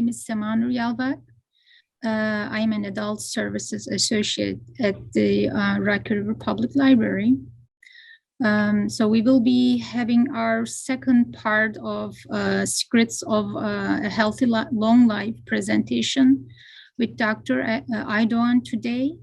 is Semanur Yalbak. I'm an Adult Services Associate at the Rocky River Public Library. So we will be having our second part of Secrets of a Healthy Long Life presentation with Dr. Aydogan today.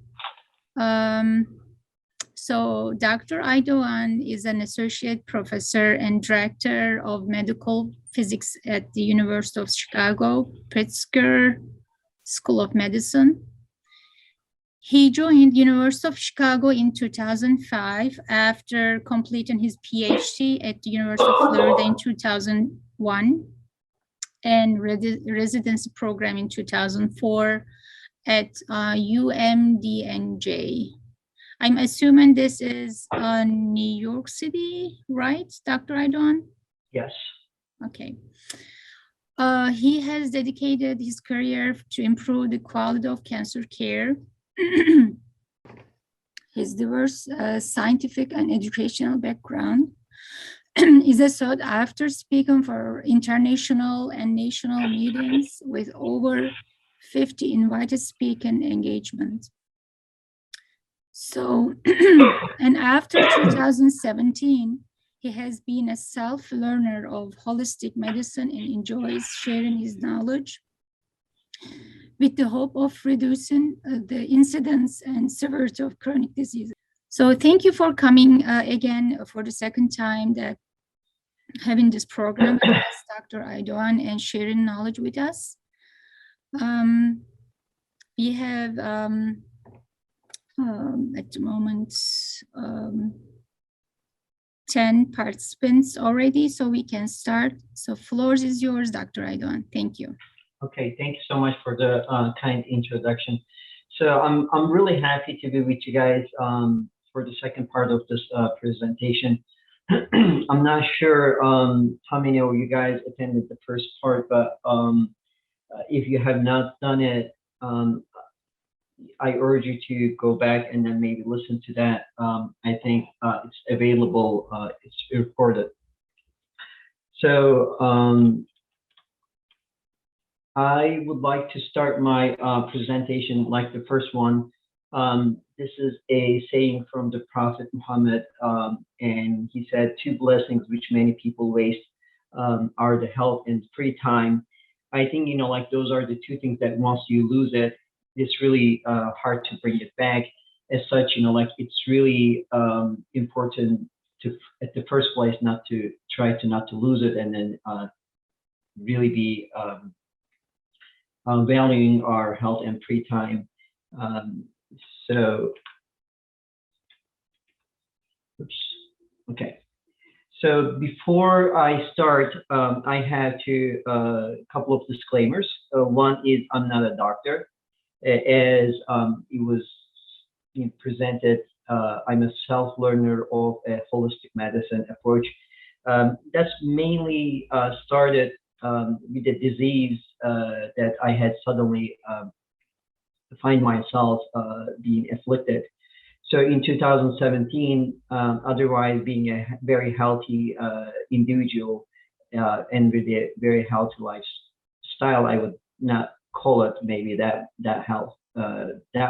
So Dr. Aydogan is an associate professor and director of medical physics at the University of Chicago, Pritzker School of Medicine. He joined University of Chicago in 2005 after completing his PhD at the University of Florida in 2001 and residency program in 2004 at UMDNJ. I'm assuming this is New York City, right, Dr. Aydogan? Yes. Okay. He has dedicated his career to improve the quality of cancer care. His diverse scientific and educational background is a sought-after speaker for international and national meetings with over 50 invited speaking engagements. So, and after 2017, he has been a self-learner of holistic medicine and enjoys sharing his knowledge with the hope of reducing the incidence and severity of chronic diseases. So thank you for coming again for the second time that having this program with us, Dr. Aydogan, and sharing knowledge with us. We have at the moment 10 participants already, so we can start. So floor is yours, Dr. Aydogan. Thank you. Okay, thank you so much for the kind introduction. So I'm really happy to be with you guys for the second part of this presentation. I'm not sure how many of you guys attended the first part, but if you have not done it, I urge you to go back and then maybe listen to that. I think it's available, it's recorded. So I would like to start my presentation like the first one. This is a saying from the Prophet Muhammad, and he said, 2 blessings which many people waste are the health and free time. I think, you know, like those are the 2 things that once you lose it, it's really hard to bring it back. As such, you know, like it's really important to, at the first place, not to try to not to lose it, and then really be valuing our health and free time. Okay. So before I start, I have to couple of disclaimers. One is I'm not a doctor. As it was being presented, I'm a self-learner of a holistic medicine approach. That's mainly started with a disease that I had suddenly find myself being afflicted. So in 2017, otherwise being a very healthy individual and with a very healthy lifestyle, I would not call it maybe that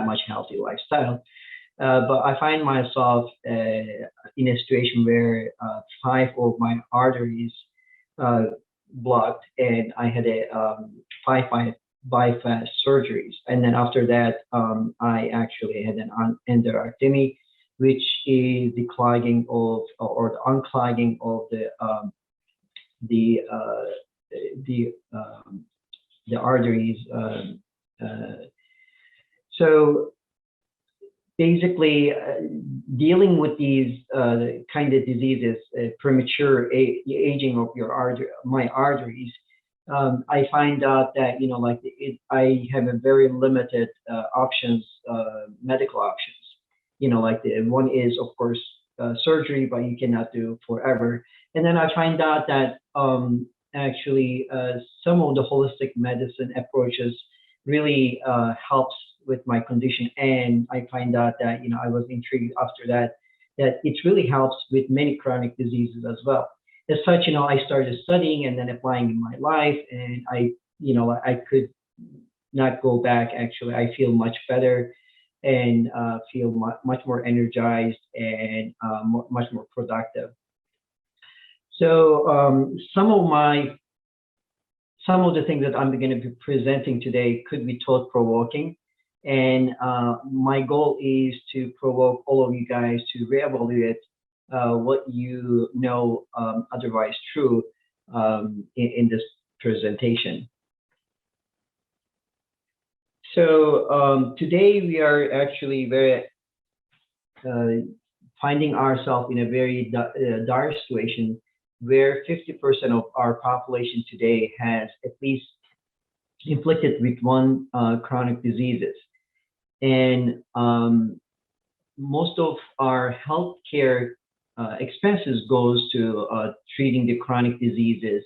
much healthy lifestyle. But I find myself in a situation where 5 of my arteries blocked, and I had a 5 bypass surgeries. And then after that, I actually had an endarterectomy, which is the clogging of or the unclogging of the arteries. So basically, dealing with these kind of diseases, premature aging of my arteries, I find out that, you know, like I have a very limited options, medical options. You know, like the one is of course surgery, but you cannot do forever. And then I find out that actually some of the holistic medicine approaches really helps with my condition. And I find out that, you know, I was intrigued after that it really helps with many chronic diseases as well. As such, you know, I started studying and then applying in my life, and I I could not go back. Actually, I feel much better and feel much more energized and much more productive. So some of the things that I'm going to be presenting today could be thought-provoking, and my goal is to provoke all of you guys to reevaluate what you know otherwise true in this presentation. So today we are actually finding ourselves in a very dire situation where 50% of our population today has at least inflicted with one chronic diseases. And most of our healthcare expenses goes to treating the chronic diseases.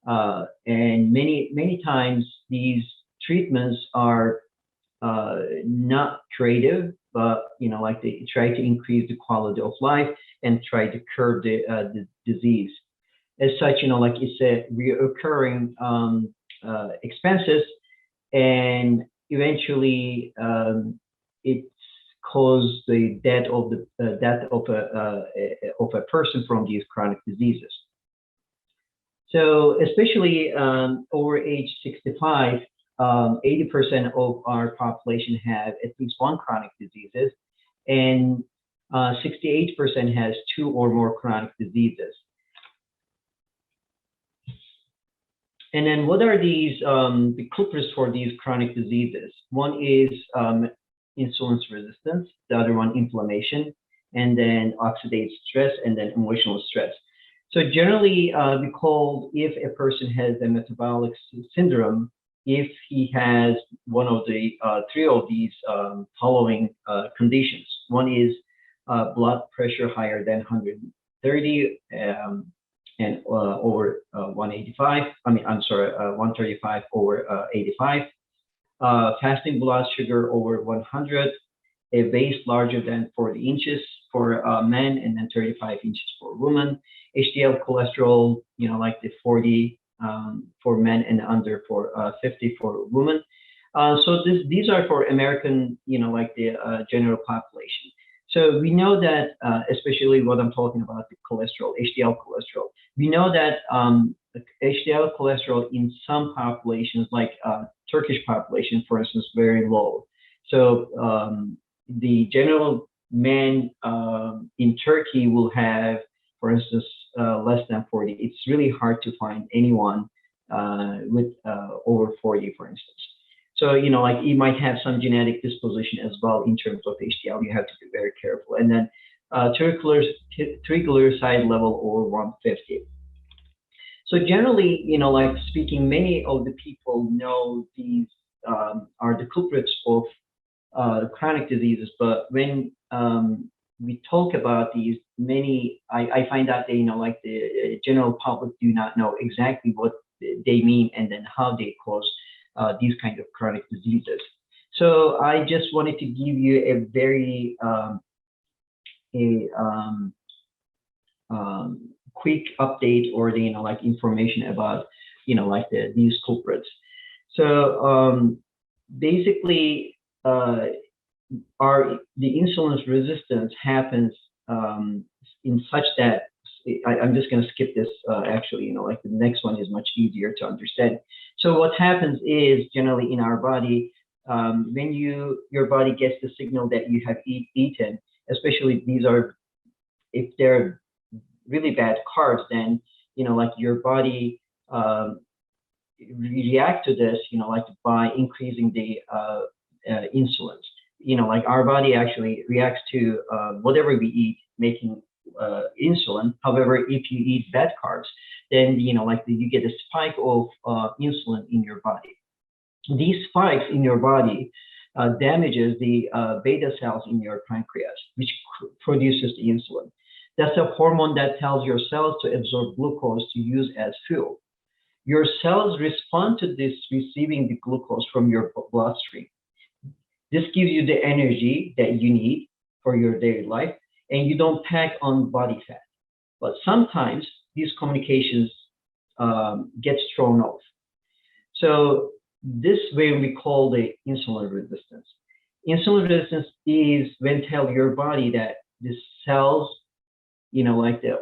And many times these treatments are not curative, but like they try to increase the quality of life and try to curb the disease. As such, like it's a reoccurring expenses, and eventually it's caused the death of a person from these chronic diseases. So especially over age 65, 80% of our population have at least one chronic diseases, and 68% has 2 or more chronic diseases. And then what are these the culprits for these chronic diseases? One is insulin resistance, the other one inflammation, and then oxidative stress, and then emotional stress. So generally, we call if a person has a metabolic syndrome, if he has one of the 3 of these following conditions. One is blood pressure higher than 130 and over 185. I'm sorry, 135 over 85. Fasting blood sugar over 100. A waist larger than 40 inches for men, and then 35 inches for women. HDL cholesterol, like the 40 for men and under for 50 for women. So these are for American, like the general population. So we know that, especially what I'm talking about, the cholesterol, HDL cholesterol. We know that HDL cholesterol in some populations, like Turkish population, for instance, very low. So the general man in Turkey will have, for instance, less than 40. It's really hard to find anyone with over 40, for instance. So, like you might have some genetic disposition as well in terms of HDL. You have to be very careful. And then triglyceride level over 150. So generally, like speaking, many of the people know these are the culprits of chronic diseases. But when we talk about these, I find out they, like the general public do not know exactly what they mean and then how they cause these kind of chronic diseases. So I just wanted to give you a very quick update or the like information about like these culprits. So basically the insulin resistance happens in such that I'm just going to skip this actually, like the next one is much easier to understand. So what happens is generally in our body, when your body gets the signal that you have eaten, especially if they're really bad carbs, then like your body react to this, like by increasing the insulin. Like our body actually reacts to whatever we eat, making insulin. However, if you eat bad carbs, then like you get a spike of insulin in your body. These spikes in your body damages the beta cells in your pancreas, which produces the insulin. That's a hormone that tells your cells to absorb glucose to use as fuel. Your cells respond to this, receiving the glucose from your bloodstream. This gives you the energy that you need for your daily life, and you don't pack on body fat. But sometimes these communications gets thrown off. So this way we call the insulin resistance. Insulin resistance is when tell your body that the cells,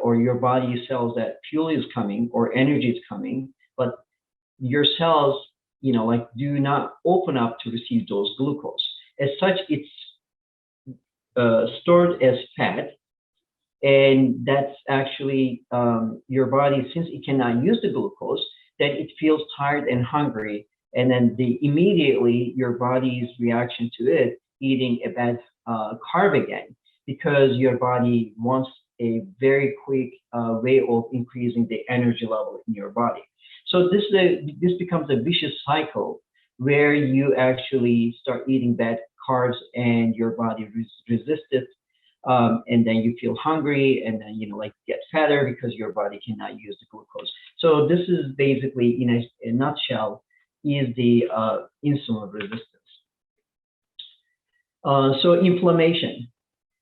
or your body cells that fuel is coming or energy is coming, but your cells, do not open up to receive those glucose. As such, it's stored as fat, and that's actually your body, since it cannot use the glucose, then it feels tired and hungry, and then immediately your body's reaction to it eating a bad carb again, because your body wants a very quick way of increasing the energy level in your body. So this becomes a vicious cycle where you actually start eating bad carbs and your body resists it, and then you feel hungry, and then get fatter because your body cannot use the glucose. So this is basically, in a nutshell, is the insulin resistance. So inflammation.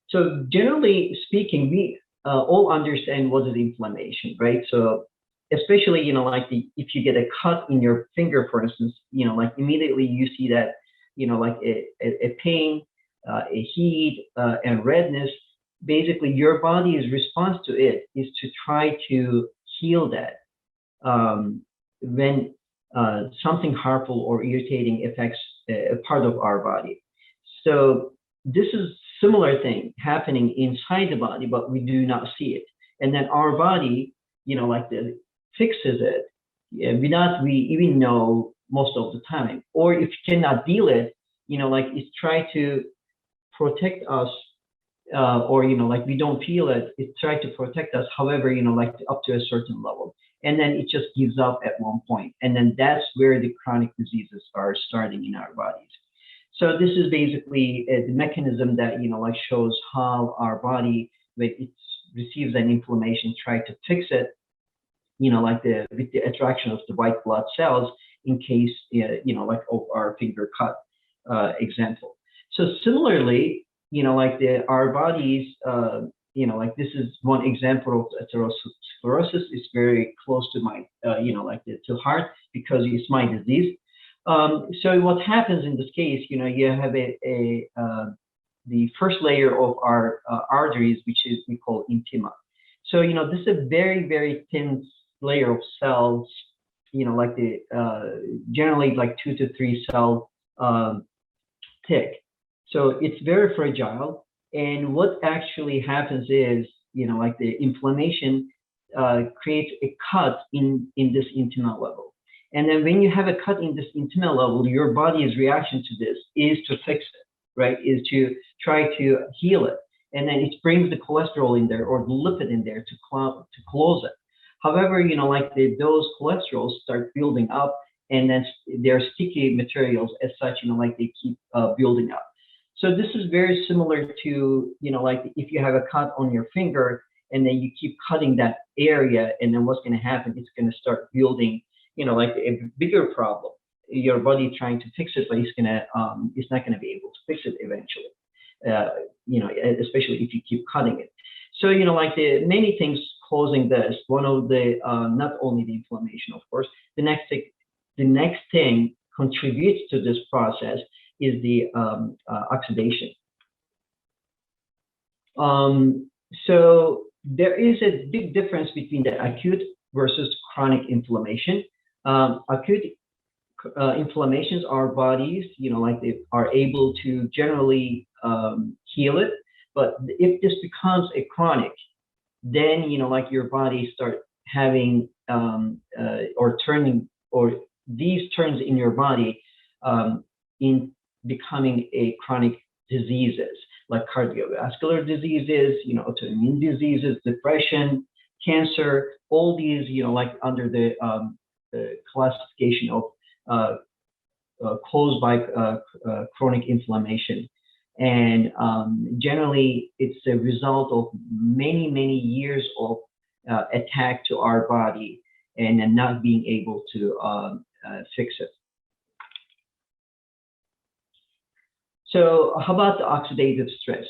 So generally speaking, we all understand what is inflammation, right? So especially, if you get a cut in your finger, for instance, immediately you see that, a pain, a heat, and redness. Basically, your body's response to it is to try to heal that when something harmful or irritating affects a part of our body. So this is similar thing happening inside the body, but we do not see it. And then our body, fixes it without we even know most of the time. Or if you cannot deal it, it's try to protect us, or we don't feel it, it tries to protect us, however, up to a certain level, and then it just gives up at one point, and then that's where the chronic diseases are starting in our bodies. So this is basically the mechanism that shows how our body, when it receives an inflammation, try to fix it, with the attraction of the white blood cells, in case of our finger cut example. So similarly, our bodies, this is one example of atherosclerosis. It's very close to my, to heart, because it's my disease. So what happens in this case, you have the first layer of our arteries, which is we call intima. So this is a very, very thin layer of cells, generally 2 to 3 cell thick. So it's very fragile. And what actually happens is, the inflammation creates a cut in this intima level. And then when you have a cut in this intima level, your body's reaction to this is to fix it, right? Is to try to heal it. And then it brings the cholesterol in there, or the lipid in there, to close it. However, those cholesterols start building up, and then they're sticky materials as such, they keep building up. So this is very similar to, if you have a cut on your finger, and then you keep cutting that area, and then what's going to happen, it's going to start building, a bigger problem. Your body trying to fix it, but it's not going to be able to fix it eventually, especially if you keep cutting it. So, the many things causing this, one of the, not only the inflammation, of course, the next thing contributes to this process is the oxidation. So there is a big difference between the acute versus chronic inflammation. Acute inflammations, our bodies, they are able to generally heal it. But if this becomes a chronic, then your body start having these turns in your body in becoming a chronic diseases, like cardiovascular diseases, autoimmune diseases, depression, cancer, all these, under the classification of caused by chronic inflammation. And generally, it's a result of many, many years of attack to our body, and then not being able to fix it. So how about the oxidative stress?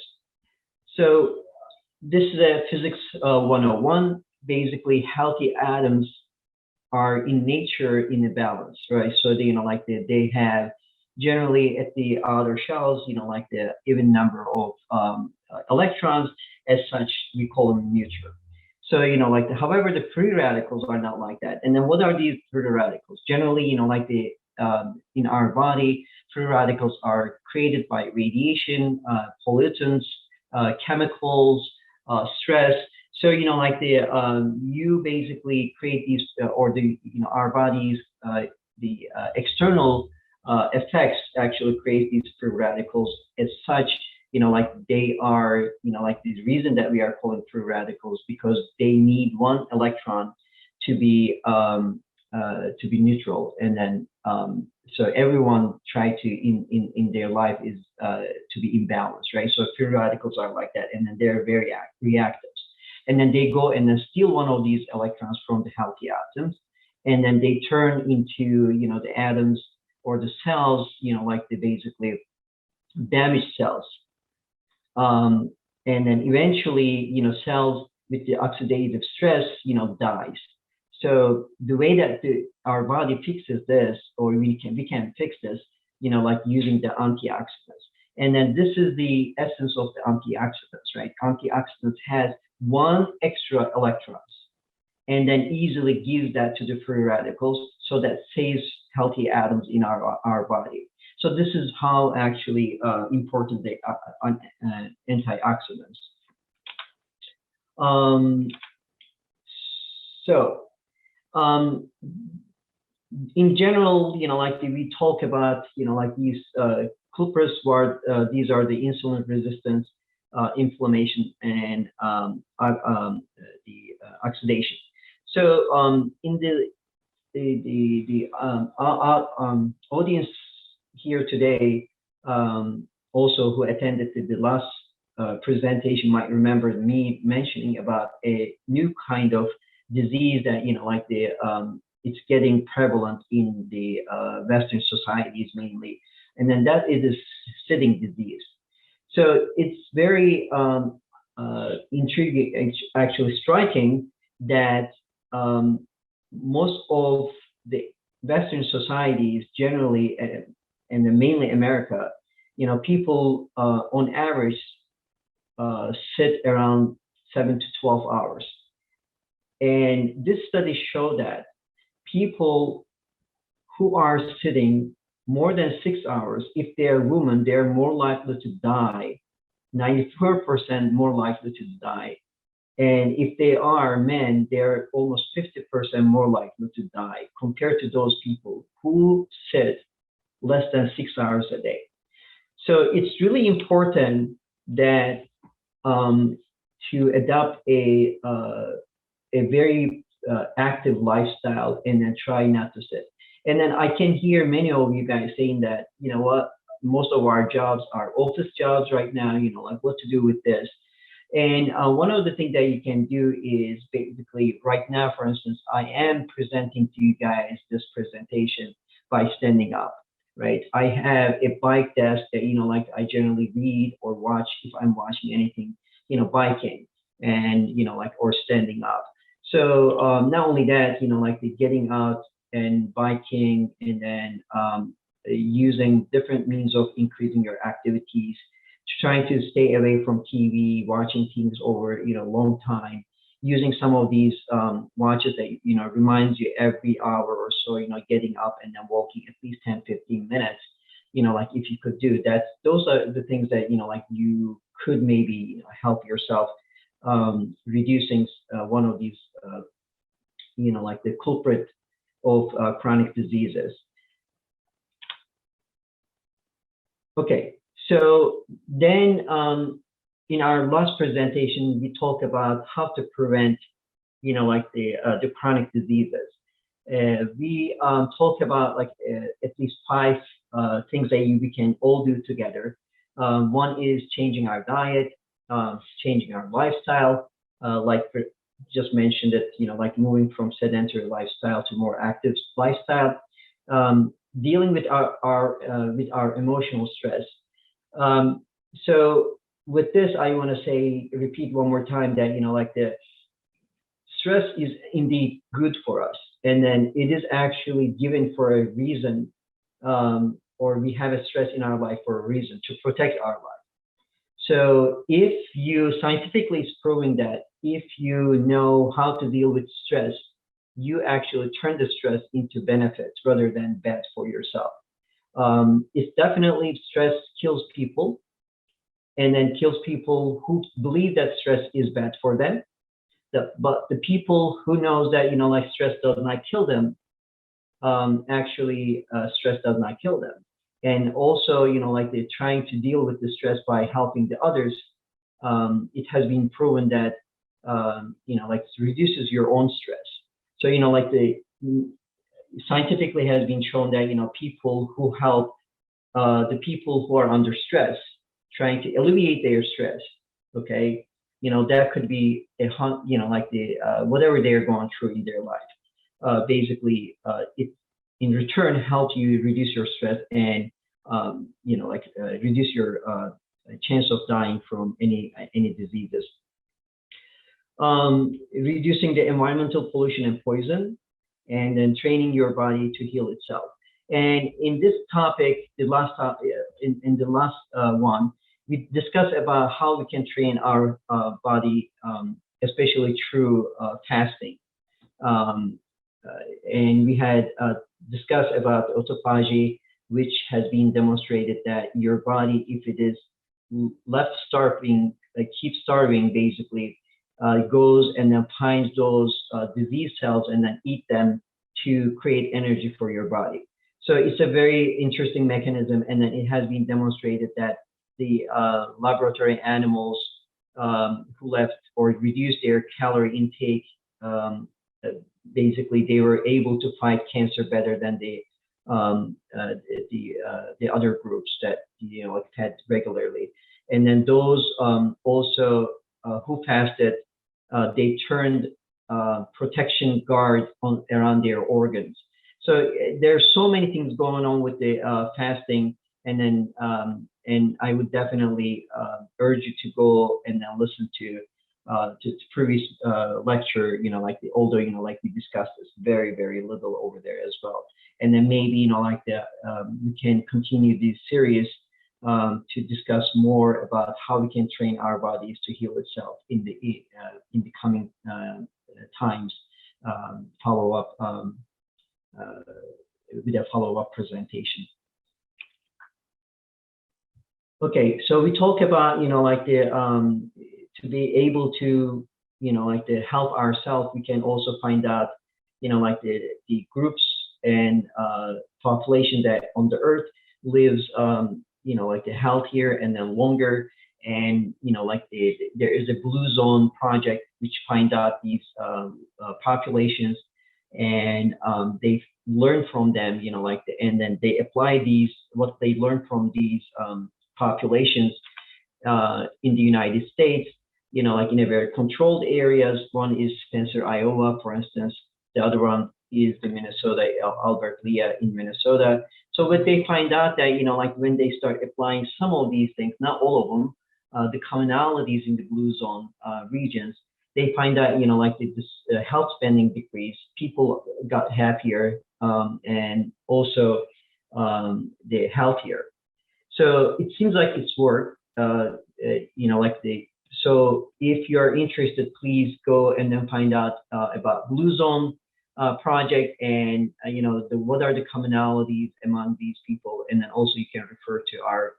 So this is a physics 101. Basically, healthy atoms are in nature in a balance, right? So they, like they have generally at the outer shells, like the even number of electrons. As such, we call them neutral. So, like however, the free radicals are not like that. And then what are these free radicals? Generally, like the in our body, free radicals are created by radiation, pollutants, chemicals, stress. So, like you basically create these, or the, our bodies, the external effects actually create these free radicals. As such, like they are, like the reason that we are calling free radicals, because they need one electron to be neutral, and then so everyone try to in their life is to be imbalanced, right? So free radicals are like that, and then they're very reactive, and then they go and then steal one of these electrons from the healthy atoms, and then they turn into the atoms or the cells, like the basically damaged cells. And then eventually, cells with the oxidative stress, dies. So the way that our body fixes this, or we can fix this, like using the antioxidants. And then this is the essence of the antioxidants, right? Antioxidants has one extra electrons, and then easily gives that to the free radicals, so that saves healthy atoms in our body. So this is how actually important they are, antioxidants. In general, like we talk about, like these culprits, where these are the insulin resistance, inflammation, and the oxidation. So in the audience here today, also who attended to the last presentation, might remember me mentioning about a new kind of disease that like the it's getting prevalent in the Western societies mainly, and then that is a sitting disease. So it's very intriguing, actually striking, that most of the Western societies generally, and mainly America, people on average sit around 7 to 12 hours. And this study showed that people who are sitting more than 6 hours, if they're women, they're more likely to die, 94% more likely to die. And if they are men, they're almost 50% more likely to die compared to those people who sit less than 6 hours a day. So it's really important that to adopt a very active lifestyle, and then try not to sit. And then I can hear many of you guys saying that, what, most of our jobs are office jobs right now, like what to do with this. And one of the things that you can do is basically right now, for instance, I am presenting to you guys this presentation by standing up, right? I have a bike desk that, like I generally read or watch if I'm watching anything, biking, and, like, or standing up. So not only that, like the getting out and biking, and then using different means of increasing your activities, trying to stay away from TV, watching things over, long time, using some of these watches that, reminds you every hour or so, getting up and then walking at least 10, 15 minutes, like if you could do that. Those are the things that, like you could maybe help yourself reducing one of these, like the culprit of chronic diseases. Okay, so then in our last presentation, we talked about how to prevent, like the chronic diseases. We talked about like at least 5 things that we can all do together. One is changing our diet, changing our lifestyle, like just mentioned it, like moving from sedentary lifestyle to more active lifestyle, dealing with our emotional stress. So with this, I want to repeat one more time that, like the stress is indeed good for us, and then it is actually given for a reason, or we have a stress in our life for a reason to protect our life. So if you scientifically it's proven that if you know how to deal with stress, you actually turn the stress into benefits rather than bad for yourself. It's definitely stress kills people, and then kills people who believe that stress is bad for them. But the people who knows that, like stress does not kill them, actually stress does not kill them. And also, like they're trying to deal with the stress by helping the others. It has been proven that, like it reduces your own stress. So, like scientifically has been shown that, people who help the people who are under stress, trying to alleviate their stress, okay, that could be like whatever they're going through in their life. Basically, it in return helps you reduce your stress and reduce your chance of dying from any diseases. Reducing the environmental pollution and poison, and then training your body to heal itself. And in this topic, the last one, we discussed about how we can train our body, especially through fasting. And we had discussed about autophagy, which has been demonstrated that your body, if it is left starving, keeps starving, basically, goes and then finds those disease cells and then eat them to create energy for your body. So it's a very interesting mechanism, and then it has been demonstrated that the laboratory animals who left or reduced their calorie intake, basically they were able to fight cancer better than the other groups that had regularly. And then those also who fasted, they turned protection guard around their organs. So there's so many things going on with the fasting, and then and I would definitely urge you to go and then listen to previous lecture, although like we discussed this very, very little over there as well. And then maybe we can continue this series to discuss more about how we can train our bodies to heal itself in the coming times. Follow up with a follow-up presentation. Okay, so we talk about to be able to to help ourselves. We can also find out the groups and population that on the earth lives the healthier and then longer, and there is a blue zone project which find out these populations, and they learn from them, and then they apply what they learn from these populations in the United States, in a very controlled areas. One is Spencer, Iowa, for instance. The other one is the Minnesota, Albert Lea in Minnesota. So what they find out that, when they start applying some of these things, not all of them, the commonalities in the blue zone regions, they find out, this health spending decreased, people got happier, and also they're healthier. So it seems like it's worked, so if you're interested, please go and then find out about Blue Zone project, and what are the commonalities among these people, and then also you can refer to our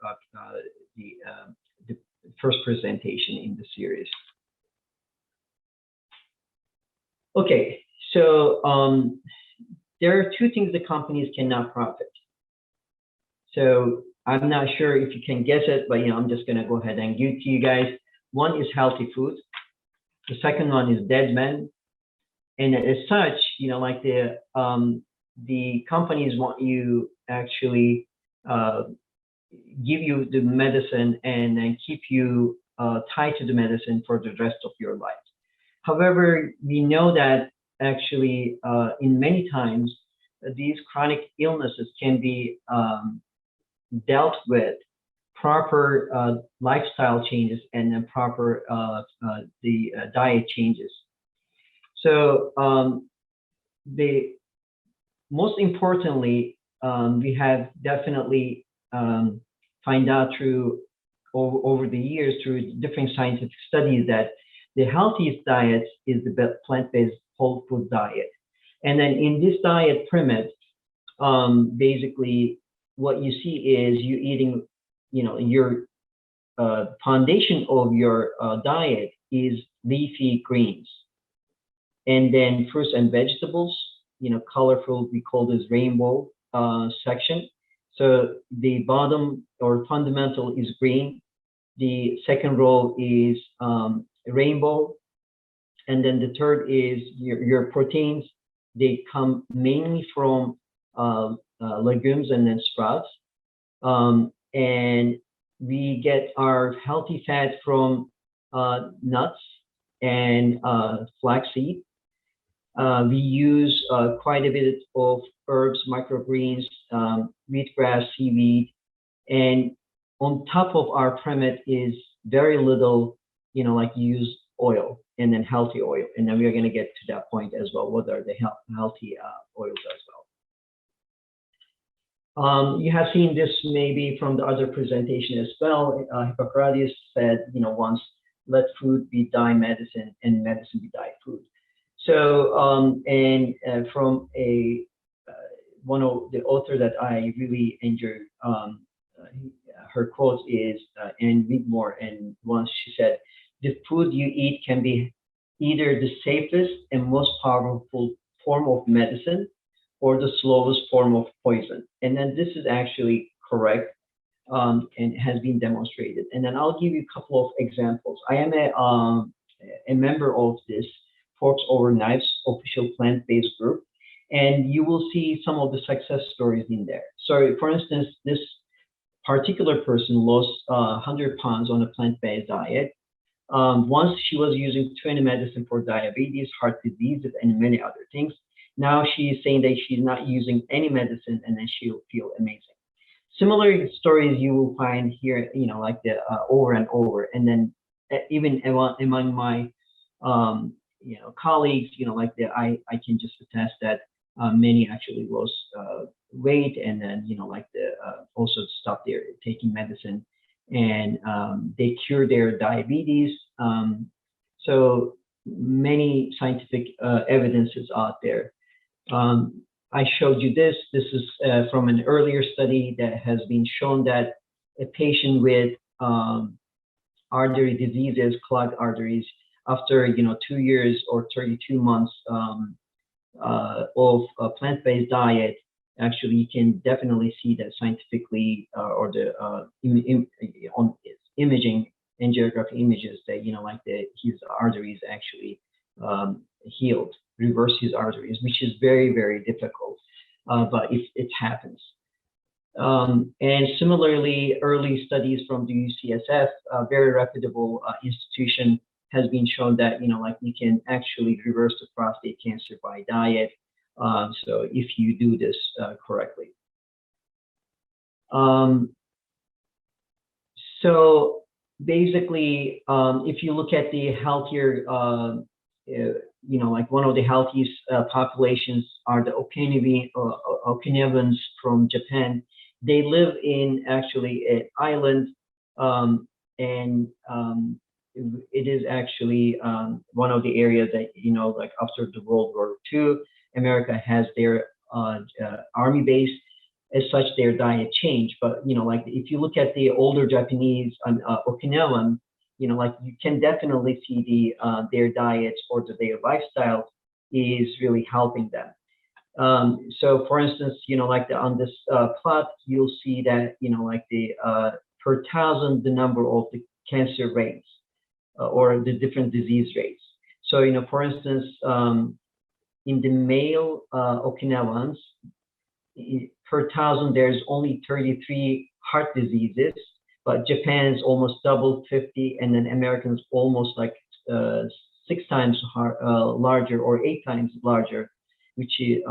the first presentation in the series. Okay, so there are two things the companies cannot profit. So I'm not sure if you can guess it, but I'm just gonna go ahead and give it to you guys. One is healthy food. The second one is dead men. And as such, the companies want you actually give you the medicine and then keep you tied to the medicine for the rest of your life. However, we know that actually in many times these chronic illnesses can be dealt with proper lifestyle changes and then proper diet changes. So the most importantly, we have definitely find out through over the years through different scientific studies that the healthiest diet is the plant-based whole food diet. And then in this diet pyramid, basically what you see is you eating, your foundation of your diet is leafy greens, and then fruits and vegetables, colorful, we call this rainbow section. So the bottom or fundamental is green. The second row is rainbow. And then the third is your proteins. They come mainly from legumes and then sprouts. And we get our healthy fat from nuts and flaxseed. We use quite a bit of herbs, microgreens, wheatgrass, seaweed, and on top of our pyramid is very little, like used oil and then healthy oil. And then we are going to get to that point as well. What are the healthy oils as well? You have seen this maybe from the other presentation as well. Hippocrates said, once let food be thy medicine and medicine be thy food. So, from one of the author that I really enjoy, her quote is Anne Wigmore, and once she said, "The food you eat can be either the safest and most powerful form of medicine, or the slowest form of poison." And then this is actually correct, and has been demonstrated. And then I'll give you a couple of examples. I am a member of this Forks Over Knives official plant-based group, and you will see some of the success stories in there. So for instance, this particular person lost 100 pounds on a plant-based diet. Once she was using 20 medicine for diabetes, heart disease, and many other things. Now she is saying that she's not using any medicine, and then she'll feel amazing. Similar stories you will find here, like the over and over. And then even among my colleagues, I can just attest that many actually lost weight, and then also stop their taking medicine, and they cure their diabetes. So many scientific evidences out there. I showed you this. This is from an earlier study that has been shown that a patient with artery diseases, clogged arteries, after 2 years or 32 months of a plant-based diet, actually you can definitely see that scientifically, or the on imaging angiography images, that his arteries actually healed, reverse his arteries, which is very, very difficult, but it happens. And similarly, early studies from the UCSF, a very reputable institution, has been shown that you can actually reverse the prostate cancer by diet. So if you do this correctly. So basically, if you look at the healthier, one of the healthiest populations are the Okinawans from Japan. They live in actually an island, and it is actually one of the areas that, after the World War II, America has their army base. As such, their diet changed. But, if you look at the older Japanese Okinawan, you can definitely see their diets or their lifestyle is really helping them. So for instance, on this plot, you'll see that, per thousand, the number of the cancer rates, or the different disease rates. So, for instance, in the male Okinawans, per thousand, there's only 33 heart diseases, but Japan's almost double, 50, and then Americans almost 6 times larger, or 8 times larger, which is,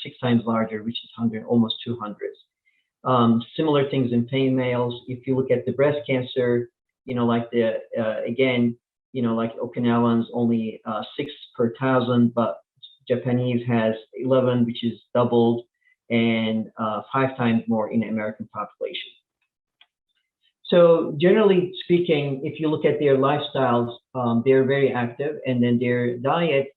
6 times larger, which is almost 200. Similar things in females. If you look at the breast cancer, again, like Okinawans only 6 per thousand, but Japanese has 11, which is doubled, and 5 times more in American population. So generally speaking, if you look at their lifestyles, they're very active, and then their diet,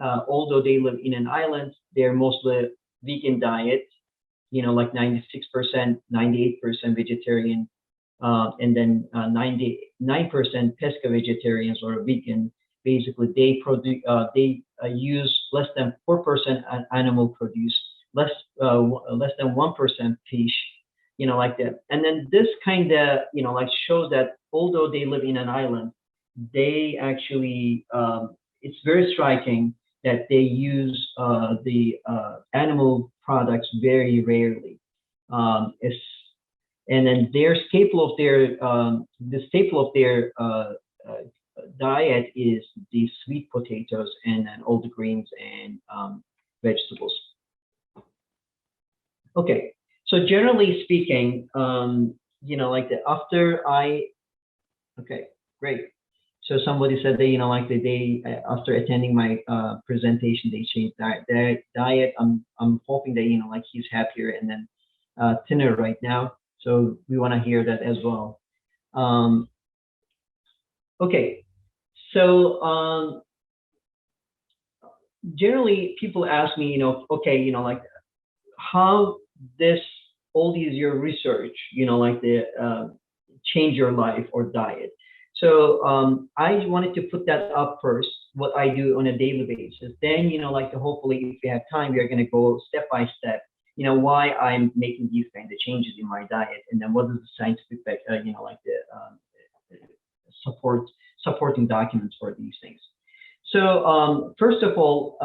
although they live in an island, they're mostly vegan diet, like 96%, 98% vegetarian, and then 99% pesca vegetarians or vegan. Basically, they use less than 4% animal produce, less than 1% fish, like that. And then this kind of, like shows that although they live in an island, they actually, it's very striking that they use the animal products very rarely. And then their staple of their, diet is the sweet potatoes and then all the greens and vegetables. Okay, so generally speaking, like okay, great. So somebody said that, like they after attending my presentation, they changed their diet. I'm hoping that, like he's happier and then thinner right now. So we want to hear that as well. Okay, so generally people ask me, okay, like how all these your research, like the change your life or diet. So I wanted to put that up first, what I do on a daily basis. Then, like hopefully if we have time, we are going to go step by step, why I'm making these kind of changes in my diet, and then what is the scientific, like the supporting documents for these things. So first of all,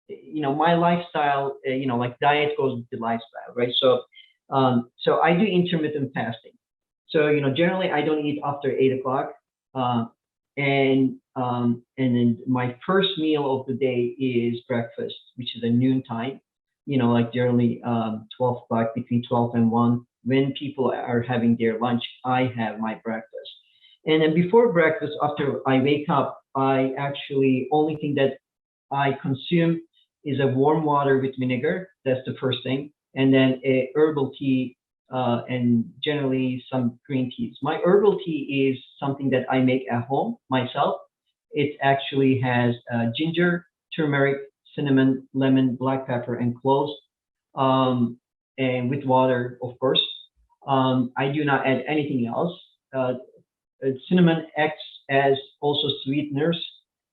my lifestyle, like diet goes with the lifestyle, right? So so I do intermittent fasting. So generally I don't eat after 8 o'clock, and then my first meal of the day is breakfast, which is a noon time. Like generally 12 o'clock, between 12 and 1. When people are having their lunch, I have my breakfast. And then before breakfast, after I wake up, I actually, only thing that I consume is a warm water with vinegar. That's the first thing. And then a herbal tea, and generally some green teas. My herbal tea is something that I make at home myself. It actually has ginger, turmeric, cinnamon, lemon, black pepper, and cloves, and with water, of course. I do not add anything else. Cinnamon acts as also sweeteners,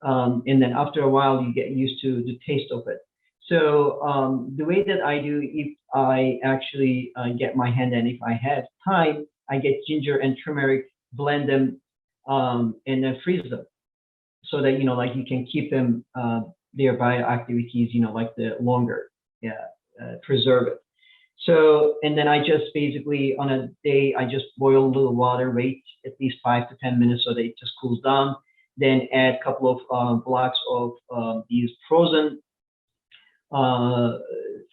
and then after a while you get used to the taste of it. So the way that I do, if I actually get my hand, and if I have time, I get ginger and turmeric, blend them, and then freeze them, so that like you can keep them their bioactivities, like the longer, preserve it. So, and then I just basically on a day, I just boil a little water, wait at least 5 to 10 minutes so that it just cools down. Then add a couple of blocks of these frozen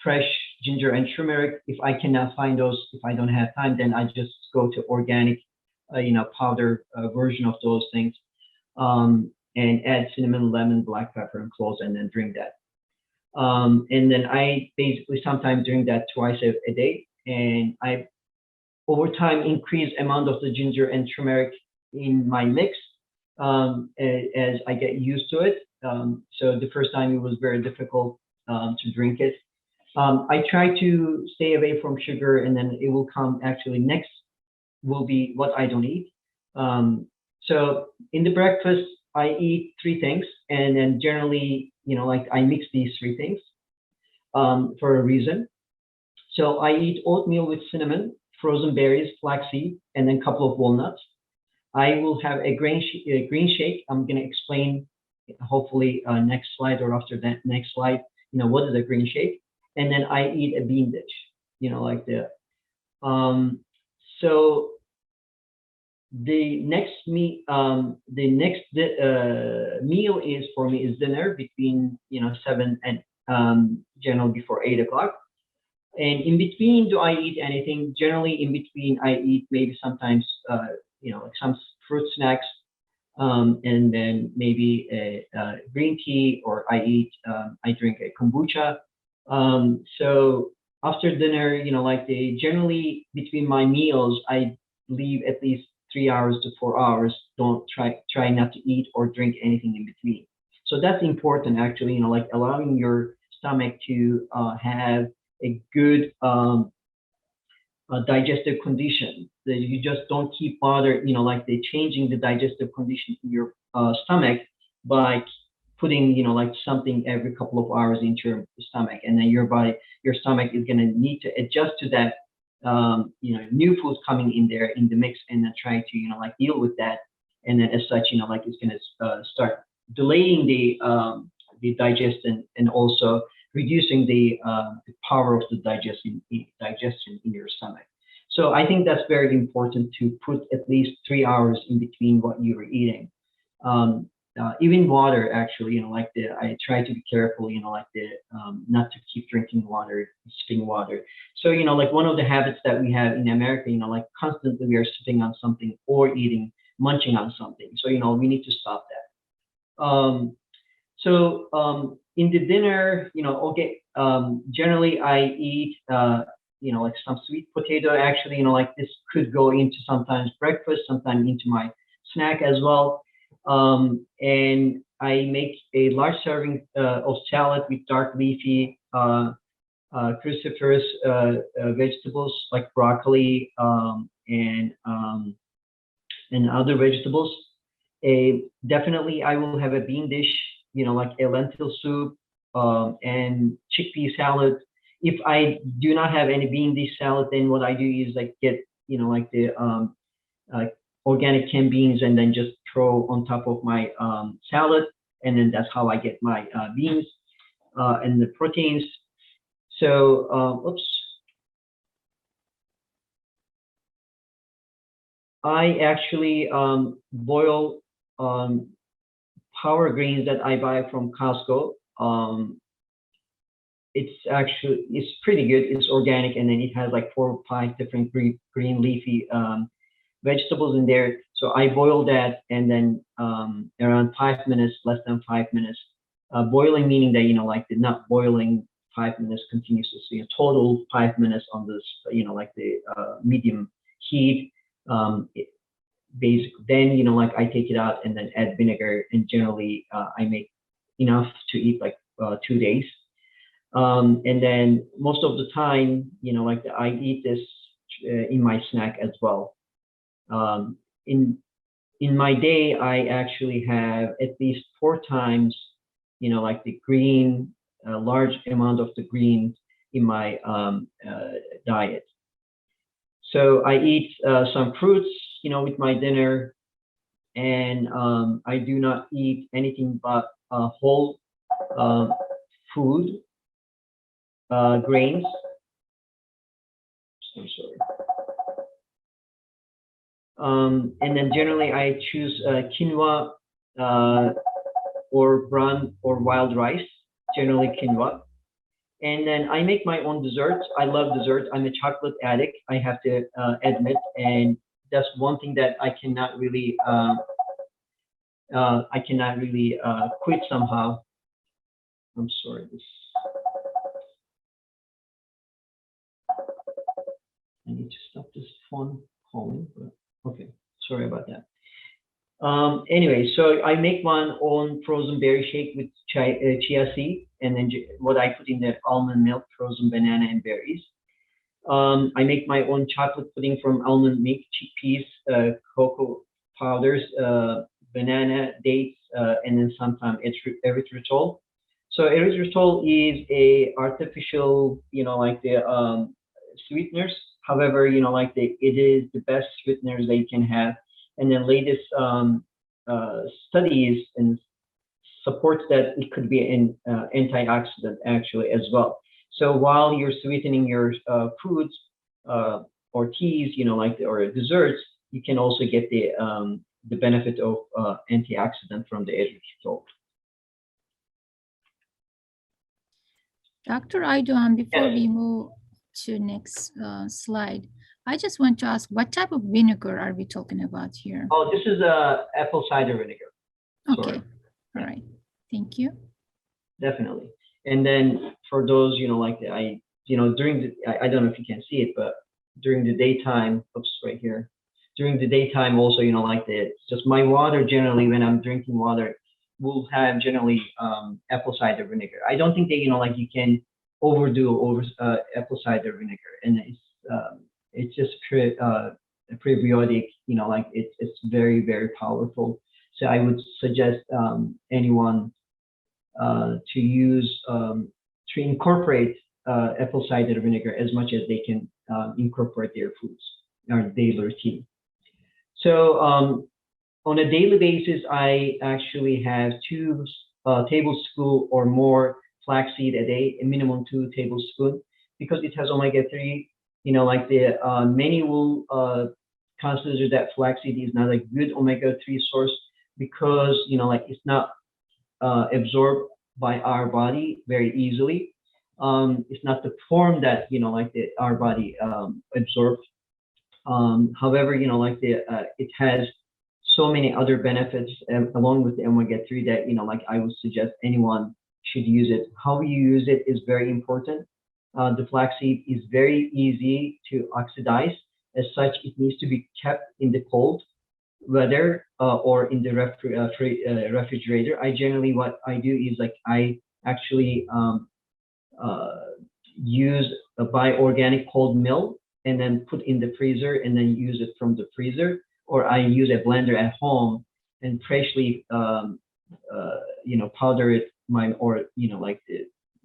fresh ginger and turmeric. If I cannot find those, if I don't have time, then I just go to organic, powder version of those things, and add cinnamon, lemon, black pepper, and cloves, and then drink that. And then I basically sometimes drink that twice a day, and I over time increase amount of the ginger and turmeric in my mix as I get used to it. So the first time it was very difficult to drink it. I try to stay away from sugar, and then it will come actually next will be what I don't eat. So in the breakfast, I eat 3 things, and then generally, like I mix these 3 things for a reason. So I eat oatmeal with cinnamon, frozen berries, flaxseed, and then a couple of walnuts. I will have a green shake. I'm going to explain hopefully next slide or after that next slide, what is a green shake. And then I eat a bean dish, like that. So the next meal is for me is dinner between 7 and generally before 8 o'clock. And in between, do I eat anything? Generally, in between, I eat maybe sometimes like some fruit snacks, and then maybe a green tea, or I drink a kombucha. So after dinner, like generally between my meals, I leave at least 3 hours to 4 hours. Don't try not to eat or drink anything in between. So that's important, actually, like allowing your stomach to have a good digestive condition. That you just don't keep bother, like changing the digestive condition in your stomach by putting, like something every couple of hours into your stomach, and then your stomach is going to need to adjust to that, new foods coming in there in the mix, and then try to, like deal with that, and then as such, like it's going to start delaying the digestion, and also reducing the power of the digestion in your stomach. So I think that's very important to put at least 3 hours in between what you are eating. Even water, actually, I try to be careful, not to keep drinking water, sipping water. So, like one of the habits that we have in America, like constantly we are sipping on something or munching on something. So, we need to stop that. In the dinner, okay, generally I eat, like some sweet potato. Actually, like this could go into sometimes breakfast, sometimes into my snack as well. And I make a large serving of salad with dark leafy cruciferous vegetables like broccoli and other vegetables. Definitely, I will have a bean dish, like a lentil soup and chickpea salad. If I do not have any bean dish salad, then what I do is like get, like the organic canned beans, and then just throw on top of my salad, and then that's how I get my beans and the proteins. So, I actually boil power greens that I buy from Costco. It's pretty good. It's organic, and then it has like 4 or 5 different green leafy vegetables in there. So I boil that, and then around 5 minutes, less than 5 minutes. Boiling meaning that, like the not boiling 5 minutes continuously, a total 5 minutes on this, like the medium heat. Then, like I take it out and then add vinegar, and generally I make enough to eat like 2 days. And then most of the time, like I eat this in my snack as well. In my day, I actually have at least 4 times, like the green, large amount of the greens in my diet. So I eat some fruits, with my dinner, and I do not eat anything but whole food, grains. I'm sorry. And then generally I choose quinoa or brown or wild rice, generally quinoa. And then I make my own desserts. I love desserts. I'm a chocolate addict, I have to admit, and that's one thing that I cannot really quit somehow. I'm sorry. I need to stop this phone calling. But okay, sorry about that. Anyway, so I make my own frozen berry shake with chia seed, and then what I put in the almond milk, frozen banana, and berries. I make my own chocolate pudding from almond milk, chickpeas, cocoa powders, banana, dates, and then sometimes erythritol. So erythritol is a artificial, like the sweeteners. However, it is the best sweeteners they can have. And then latest studies and supports that it could be an antioxidant actually as well. So while you're sweetening your foods or teas, or desserts, you can also get the benefit of antioxidant from the erythritol. Dr. Aydogan, before we move to next slide, I just want to ask, what type of vinegar are we talking about here? Oh, this is apple cider vinegar. Okay, all right. Thank you. Definitely. And then for those, like during the, I don't know if you can see it, but during the daytime, oops, right here. During the daytime also, just my water generally, when I'm drinking water, will have generally apple cider vinegar. I don't think that, you can overdo apple cider vinegar. And it's just a prebiotic, it's very, very powerful. So I would suggest anyone to use to incorporate apple cider vinegar as much as they can incorporate their foods or daily routine. So on a daily basis, I actually have 2 tablespoons or more flaxseed a day, a minimum 2 tablespoons, because it has omega-3. Many will consider that flaxseed is not a good omega-3 source because it's not absorbed by our body very easily. It's not the form that our body absorbs. However, it has so many other benefits along with the omega-3 that I would suggest anyone should use it. How you use it is very important. The flaxseed is very easy to oxidize. As such, it needs to be kept in the cold weather or in the refrigerator. What I do is I actually buy organic cold milk and then put in the freezer and then use it from the freezer, or I use a blender at home and freshly powder it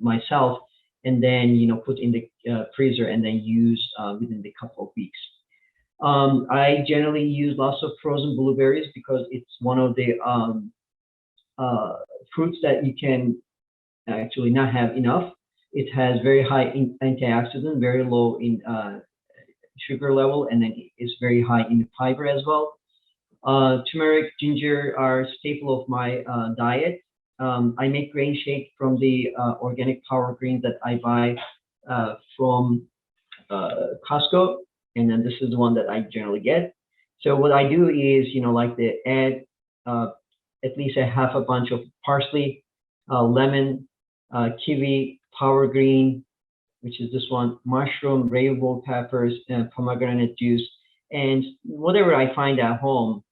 myself, and then put in the freezer and then use within a couple of weeks. I generally use lots of frozen blueberries because it's one of the fruits that you can actually not have enough. It has very high antioxidant, very low in sugar level, and then it's very high in fiber as well. Turmeric, ginger are staple of my diet. I make grain shake from the organic power greens that I buy from Costco, and then this is the one that I generally get. So what I do is, add at least a half a bunch of parsley, lemon, kiwi, power green, which is this one, mushroom, rainbow peppers, and pomegranate juice, and whatever I find at home,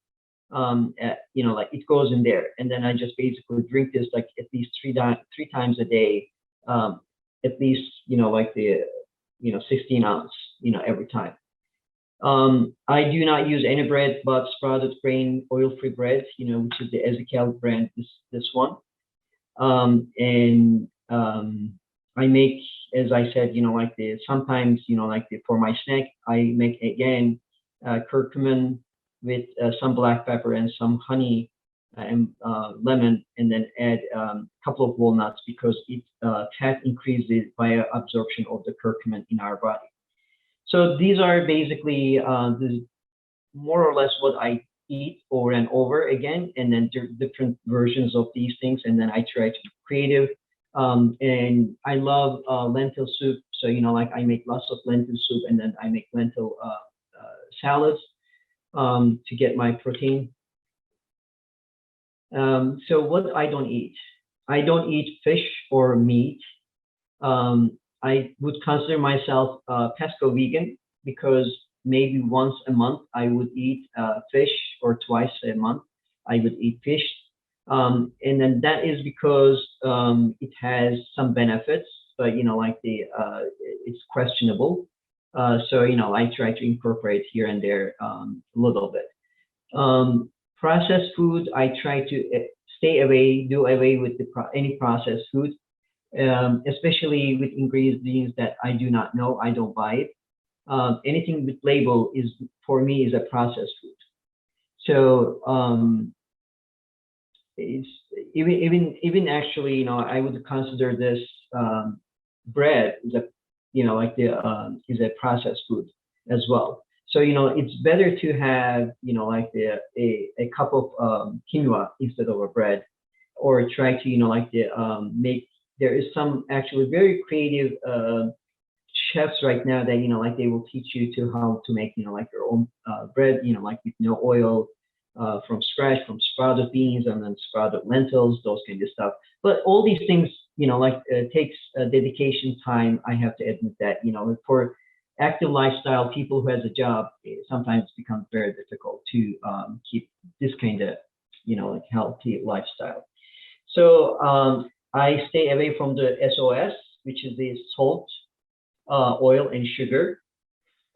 it goes in there. And then I just basically drink this at least three times a day, at least, 16 ounce, every time. I do not use any bread but sprouted grain oil-free bread, which is the Ezekiel brand, this one. I make, as I said, sometimes, for my snack, I make again curcumin with some black pepper and some honey and lemon, and then add a couple of walnuts because it fat increases bioabsorption of the curcumin in our body. So these are basically more or less what I eat over and over again, and then different versions of these things, and then I try to be creative. And I love lentil soup, so I make lots of lentil soup, and then I make lentil salads to get my protein. So what I don't eat fish or meat. I would consider myself pesco vegan because maybe once a month I would eat fish, or twice a month I would eat fish. And then that is because it has some benefits, but it's questionable. So I try to incorporate here and there a little bit. Processed food, I try to do away with any processed food, especially with ingredients that I do not know. I don't buy it. Anything with label is, for me, is a processed food. So it's even actually, I would consider this bread is is a processed food as well. So it's better to have a cup of quinoa instead of a bread, or try to make. There is some actually very creative chefs right now that, like they will teach you to how to make, like your own bread, like with no oil, from scratch, from sprouted beans and then sprouted lentils, those kind of stuff. But all these things, like takes dedication, time. I have to admit that, for active lifestyle people who has a job, sometimes it becomes very difficult to keep this kind of, like healthy lifestyle. So I stay away from the SOS, which is the salt, oil, and sugar.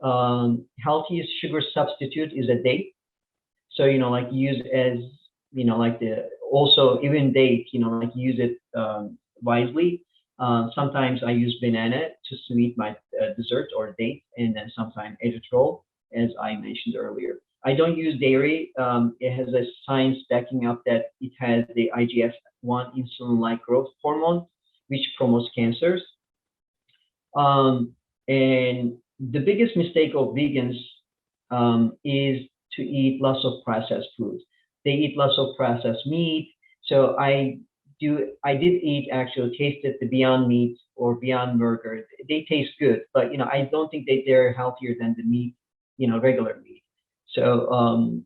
Healthiest sugar substitute is a date. So, like use as, like also even date, like use it wisely. Sometimes I use banana to sweeten my dessert or date, and then sometimes erythritol, as I mentioned earlier. I don't use dairy. It has a science backing up that it has the IGF-1 insulin-like growth hormone, which promotes cancers. And the biggest mistake of vegans is to eat lots of processed foods. They eat lots of processed meat. So I did eat, actually tasted the Beyond Meat or Beyond Burger. They taste good, but I don't think they're healthier than the meat, regular meat. So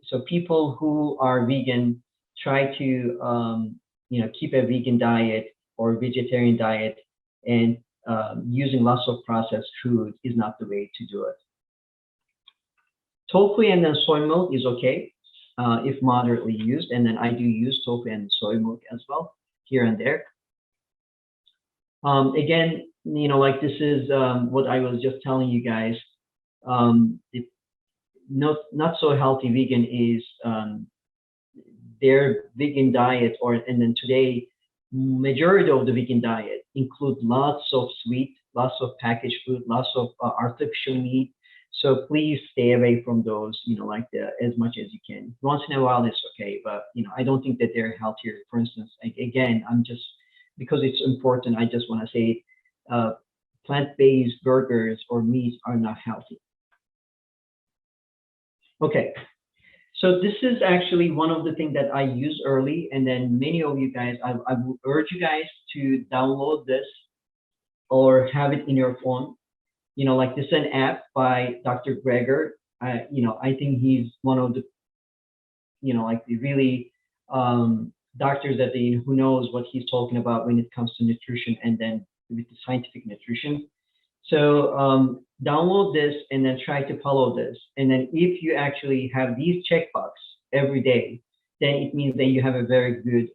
so people who are vegan try to keep a vegan diet or vegetarian diet, and using lots of processed food is not the way to do it. Tofu and then soy milk is okay if moderately used, and then I do use tofu and soy milk as well here and there. Again, like this is what I was just telling you guys. Not so healthy vegan is their vegan diet, and then today majority of the vegan diet include lots of sweet, lots of packaged food, lots of artificial meat. So please stay away from those, like as much as you can. Once in a while it's okay, but I don't think that they're healthier. For instance, again, I'm just, because it's important, I just want to say plant-based burgers or meats are not healthy. Okay, so this is actually one of the things that I use early, and then many of you guys, I would urge you guys to download this or have it in your phone. Like this is an app by Dr. Greger. I think he's one of the, like the really doctors that who knows what he's talking about when it comes to nutrition, and then with the scientific nutrition. So download this and then try to follow this. And then if you actually have these checkbox every day, then it means that you have a very good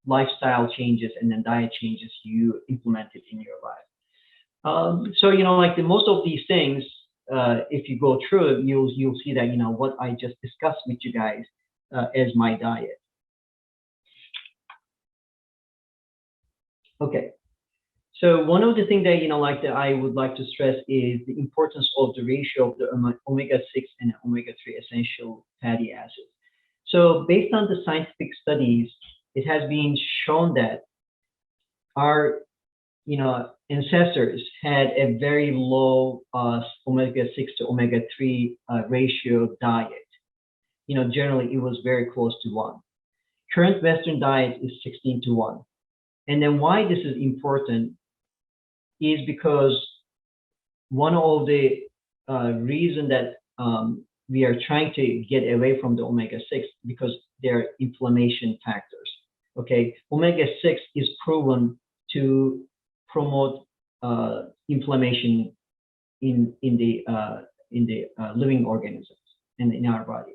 lifestyle changes and then diet changes you implemented in your life. So like the most of these things, if you go through it, you'll see that what I just discussed with you guys as my diet. Okay. So one of the things that like that I would like to stress is the importance of the ratio of the omega-6 and omega-3 essential fatty acids. So based on the scientific studies, it has been shown that our ancestors had a very low omega-6 to omega-3 ratio diet. Generally it was very close to 1. Current Western diet is 16 to 1. And then why this is important is because one of the reason that we are trying to get away from the omega-6 because they're inflammation factors. Okay, omega-6 is proven to promote inflammation in the living organisms and in our body.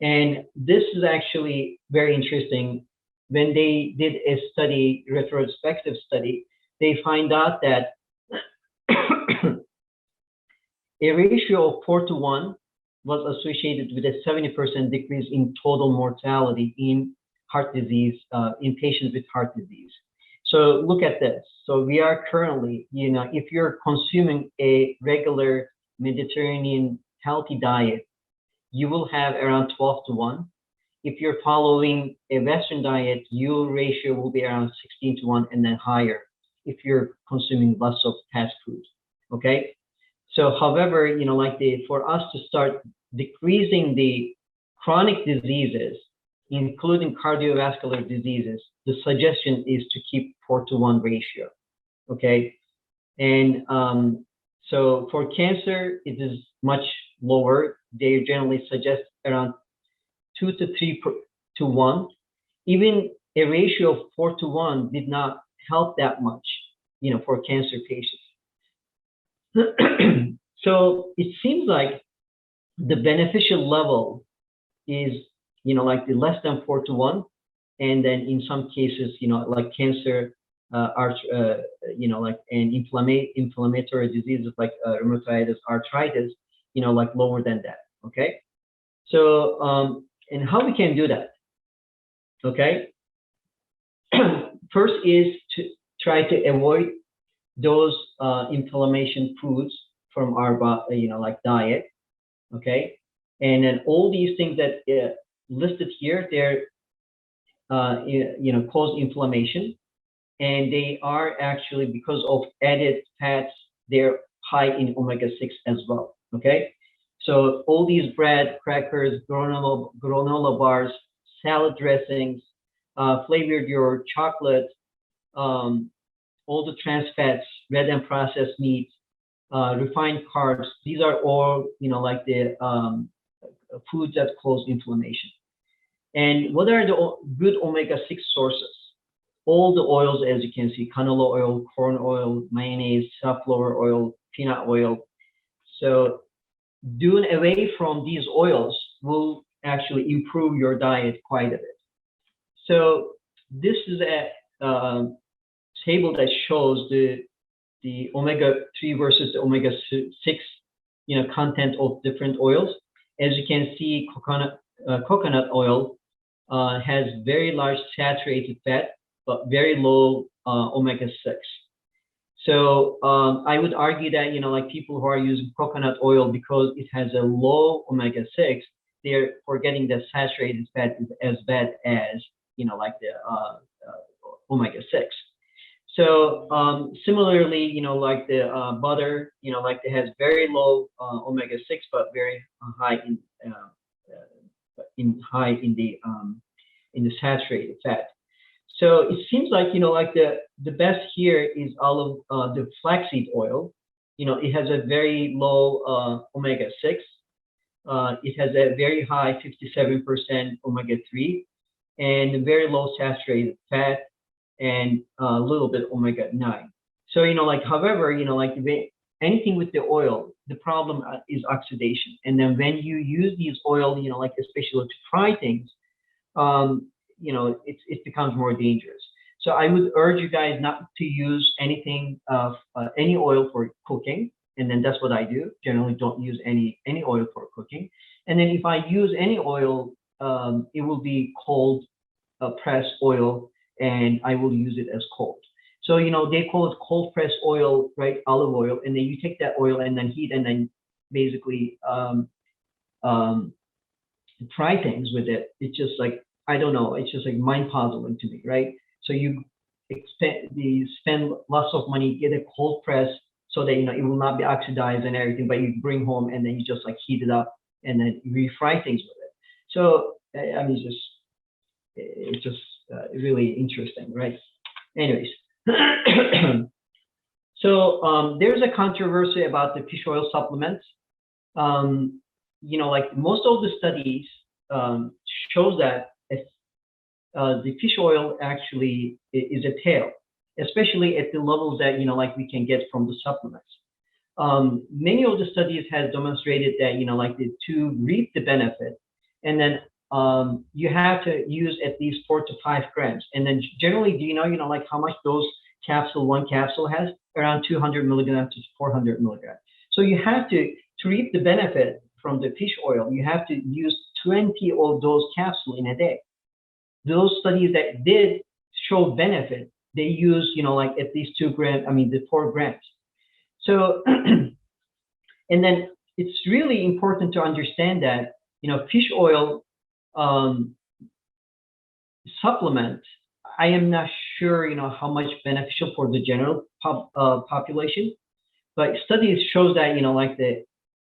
And this is actually very interesting. When they did a study, retrospective study, they find out that a ratio of 4 to 1 was associated with a 70% decrease in total mortality in heart disease, in patients with heart disease. So look at this. So we are currently, if you're consuming a regular Mediterranean healthy diet, you will have around 12 to 1. If you're following a Western diet, your ratio will be around 16 to 1 and then higher if you're consuming lots of fast food, okay? So however, like for us to start decreasing the chronic diseases, including cardiovascular diseases, the suggestion is to keep 4 to 1 ratio, okay? And so for cancer, it is much lower. They generally suggest around 2 to 3 to 1. Even a ratio of 4 to 1 did not help that much, for cancer patients. So it seems like the beneficial level is, like the less than 4 to 1, and then in some cases, like cancer, like and inflammatory diseases like rheumatoid arthritis, like lower than that. Okay, so and how we can do that? Okay, first is to try to avoid those inflammation foods from our like diet. Okay, and then all these things that listed here, they're cause inflammation, and they are actually, because of added fats, they're high in omega-6 as well. Okay, so all these bread, crackers, granola bars, salad dressings, flavored yogurt, chocolate, all the trans fats, red and processed meats, refined carbs, these are all, like the foods that cause inflammation. And what are the good omega-6 sources? All the oils, as you can see: canola oil, corn oil, mayonnaise, safflower oil, peanut oil. So doing away from these oils will actually improve your diet quite a bit. So this is a table that shows the omega-3 versus the omega-6, content of different oils. As you can see, coconut oil has very large saturated fat, but very low omega-6. So I would argue that, like people who are using coconut oil, because it has a low omega-6, they're forgetting that saturated fat is as bad as, like the omega-6. So similarly, like the butter, like it has very low omega-6, but very high in the saturated fat. So it seems like, like the best here is the flaxseed oil. It has a very low omega-6. It has a very high 57% omega-3 and very low saturated fat and a little bit omega-9. So, like, however, like anything with the oil, the problem is oxidation. And then when you use these oil, like especially to fry things, it becomes more dangerous. So I would urge you guys not to use anything any oil for cooking, and then that's what I do. Generally, don't use any oil for cooking. And then if I use any oil, it will be cold pressed oil, and I will use it as cold. So they call it cold pressed oil, right? Olive oil, and then you take that oil and then heat and then basically fry things with it. It's just like, I don't know, it's just like mind-puzzling to me, right? So you spend lots of money, get a cold press so that it will not be oxidized and everything, but you bring home and then you just like heat it up and then refry things with it. So I mean, it's just really interesting, right? Anyways, so there's a controversy about the fish oil supplements. Like most of the studies shows that the fish oil actually is a tail, especially at the levels that like we can get from the supplements. Many of the studies have demonstrated that like to reap the benefit, and then you have to use at least 4 to 5 grams. And then generally, do you know like how much one capsule has? Around 200 milligrams to 400 milligrams. So you have to reap the benefit from the fish oil, you have to use 20 of those capsules in a day. Those studies that did show benefit, they use like at least 2 grams, the 4 grams. So and then it's really important to understand that fish oil supplement, I am not sure how much beneficial for the general population, but studies shows that like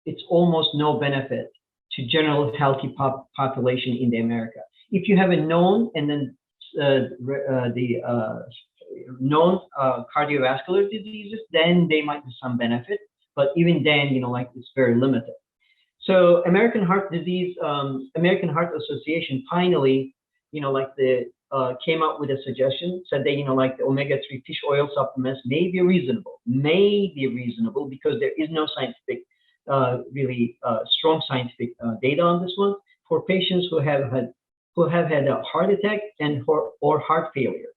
it's almost no benefit to general healthy population in the America. If you have a known and then the known cardiovascular diseases, then they might be some benefit, but even then, like it's very limited. So American Heart Association finally, came up with a suggestion, said that, like the omega-3 fish oil supplements may be reasonable because there is no scientific, really strong scientific data on this one for patients who have had a heart attack or heart failure.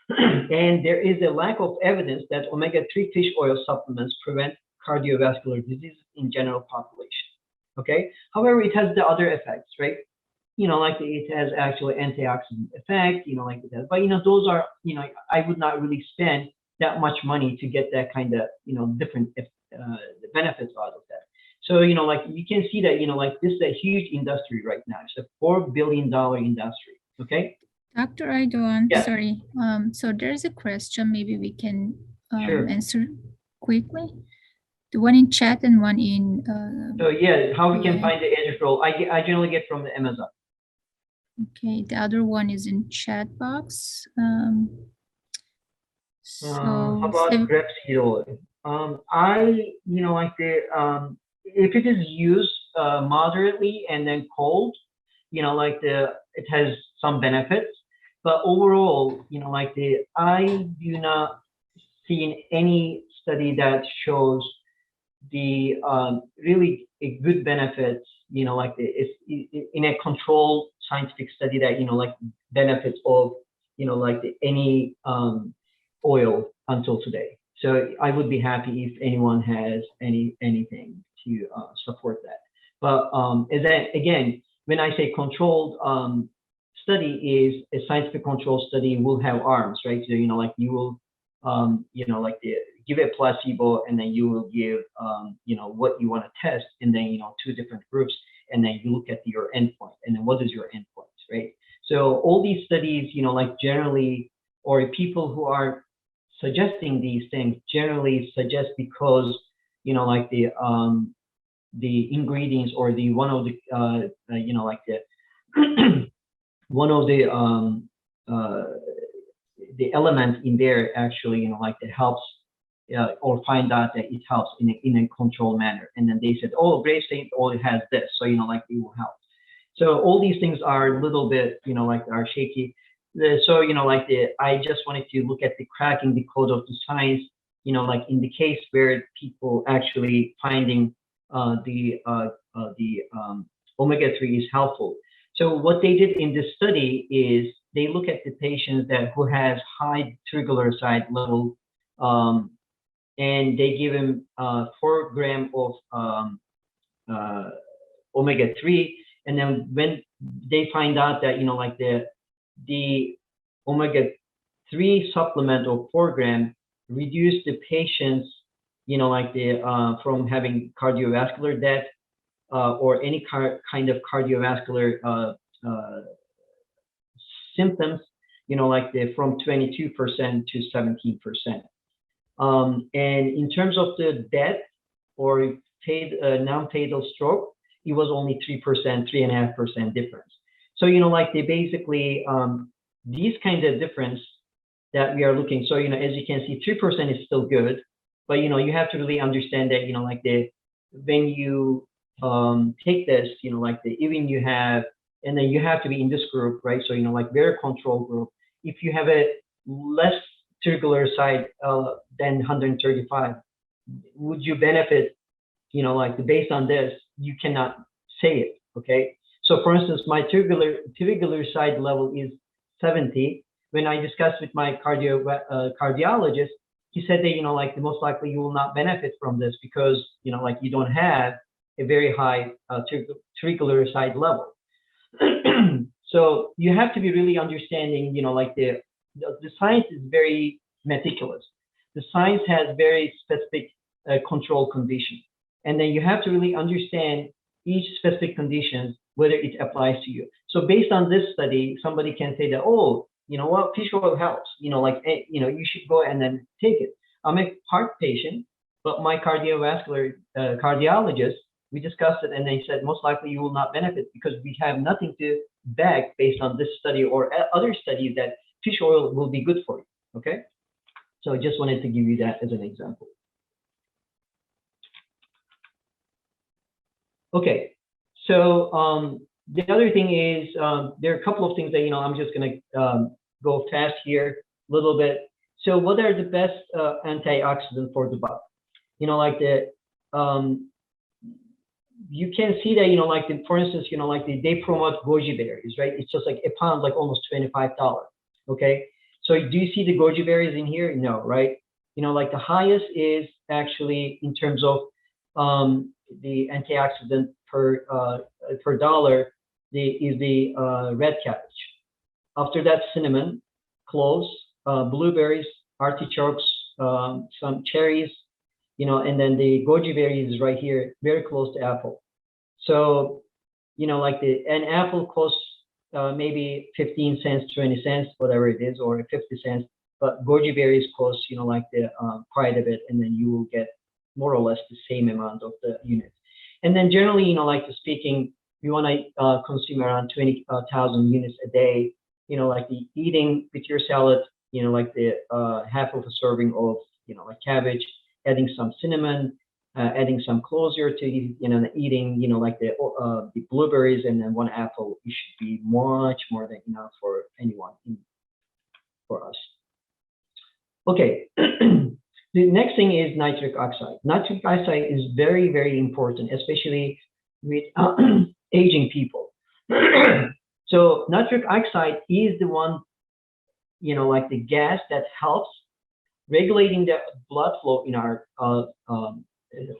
And there is a lack of evidence that omega-3 fish oil supplements prevent cardiovascular disease in general population. Okay. However, it has the other effects, right? It has actually antioxidant effect, but those are, I would not really spend that much money to get that kind of, different benefits out of that. So, you can see that, this is a huge industry right now. It's a $4 billion industry. Okay. Dr. Aydogan, Yeah. sorry. So there's a question maybe we can Sure. answer quickly. The one in chat and one in. So yeah, how we can find the edge roll? I generally get from the Amazon. Okay, the other one is in chat box. How about grapeseed oil? If it is used moderately and then cold, it has some benefits. But overall, I do not see any study that shows the really a good benefits, in a controlled scientific study that, benefits of, any oil until today. So I would be happy if anyone has anything to support that. But again, when I say controlled study, is a scientific control study will have arms, right? So, you will, give a placebo and then you will give, what you want to test, and then, 2 different groups, and then you look at your endpoint, and then what is your endpoint, right? So all these studies, generally, or people who are suggesting these things generally suggest because, the ingredients or the one of the, one of the elements in there actually, it helps, or find out that it helps in a controlled manner. And then they said, oh, grapeseed oil has this, so, it will help. So all these things are a little bit, are shaky. So, I just wanted to look at the cracking the code of the science, in the case where people actually finding the omega-3 is helpful. So what they did in this study is they look at the patients who has high triglyceride level, and they give them 4 grams of omega-3, and then when they find out that the omega-3 supplement of 4 grams reduced the patients from having cardiovascular death or any kind of cardiovascular symptoms, from 22% to 17%. And in terms of the death or non-fatal stroke, it was only 3%, 3.5% difference. So, they basically, these kind of difference that we are looking. So, as you can see, 3% is still good, but, you have to really understand that, when you take this, even you have, and then you have to be in this group, right? So, very control group. If you have a less triglyceride than 135, would you benefit, based on this, you cannot say it, okay? So for instance, my triglyceride level is 70. When I discussed with my cardiologist, he said that, the most likely you will not benefit from this because, you don't have a very high triglyceride level. So you have to be really understanding, the science is very meticulous. The science has very specific control conditions. And then you have to really understand each specific condition, whether it applies to you. So based on this study, somebody can say that, oh, you know what, fish oil helps, you should go and then take it. I'm a heart patient, but my cardiovascular cardiologist, we discussed it and they said, most likely you will not benefit because we have nothing to back based on this study or other studies that fish oil will be good for you, okay? So I just wanted to give you that as an example. Okay, so the other thing is there are a couple of things that I'm just going to go fast here a little bit. So what are the best antioxidants for the body? Like the you can see that like for instance like they promote goji berries, right? It's just like a pound, like almost $25. Okay, so do you see the goji berries in here? No, right? Like the highest is actually in terms of the antioxidant per dollar is the red cabbage. After that, cinnamon, cloves, blueberries, artichokes, some cherries, and then the goji berry is right here, very close to apple. So, like an apple costs maybe 15 cents, 20 cents, whatever it is, or 50 cents. But goji berries cost, like the quite a bit, and then you will get more or less the same amount of the units. And then generally, like speaking, you want to consume around 20,000 units a day. Like the eating with your salad, like the half of a serving of, like cabbage, adding some cinnamon, adding some cloves to it, eating, like the blueberries and then one apple. It should be much more than enough for anyone, for us. Okay. The next thing is nitric oxide. Nitric oxide is very, very important, especially with aging people. So nitric oxide is the one, like the gas that helps regulating the blood flow in our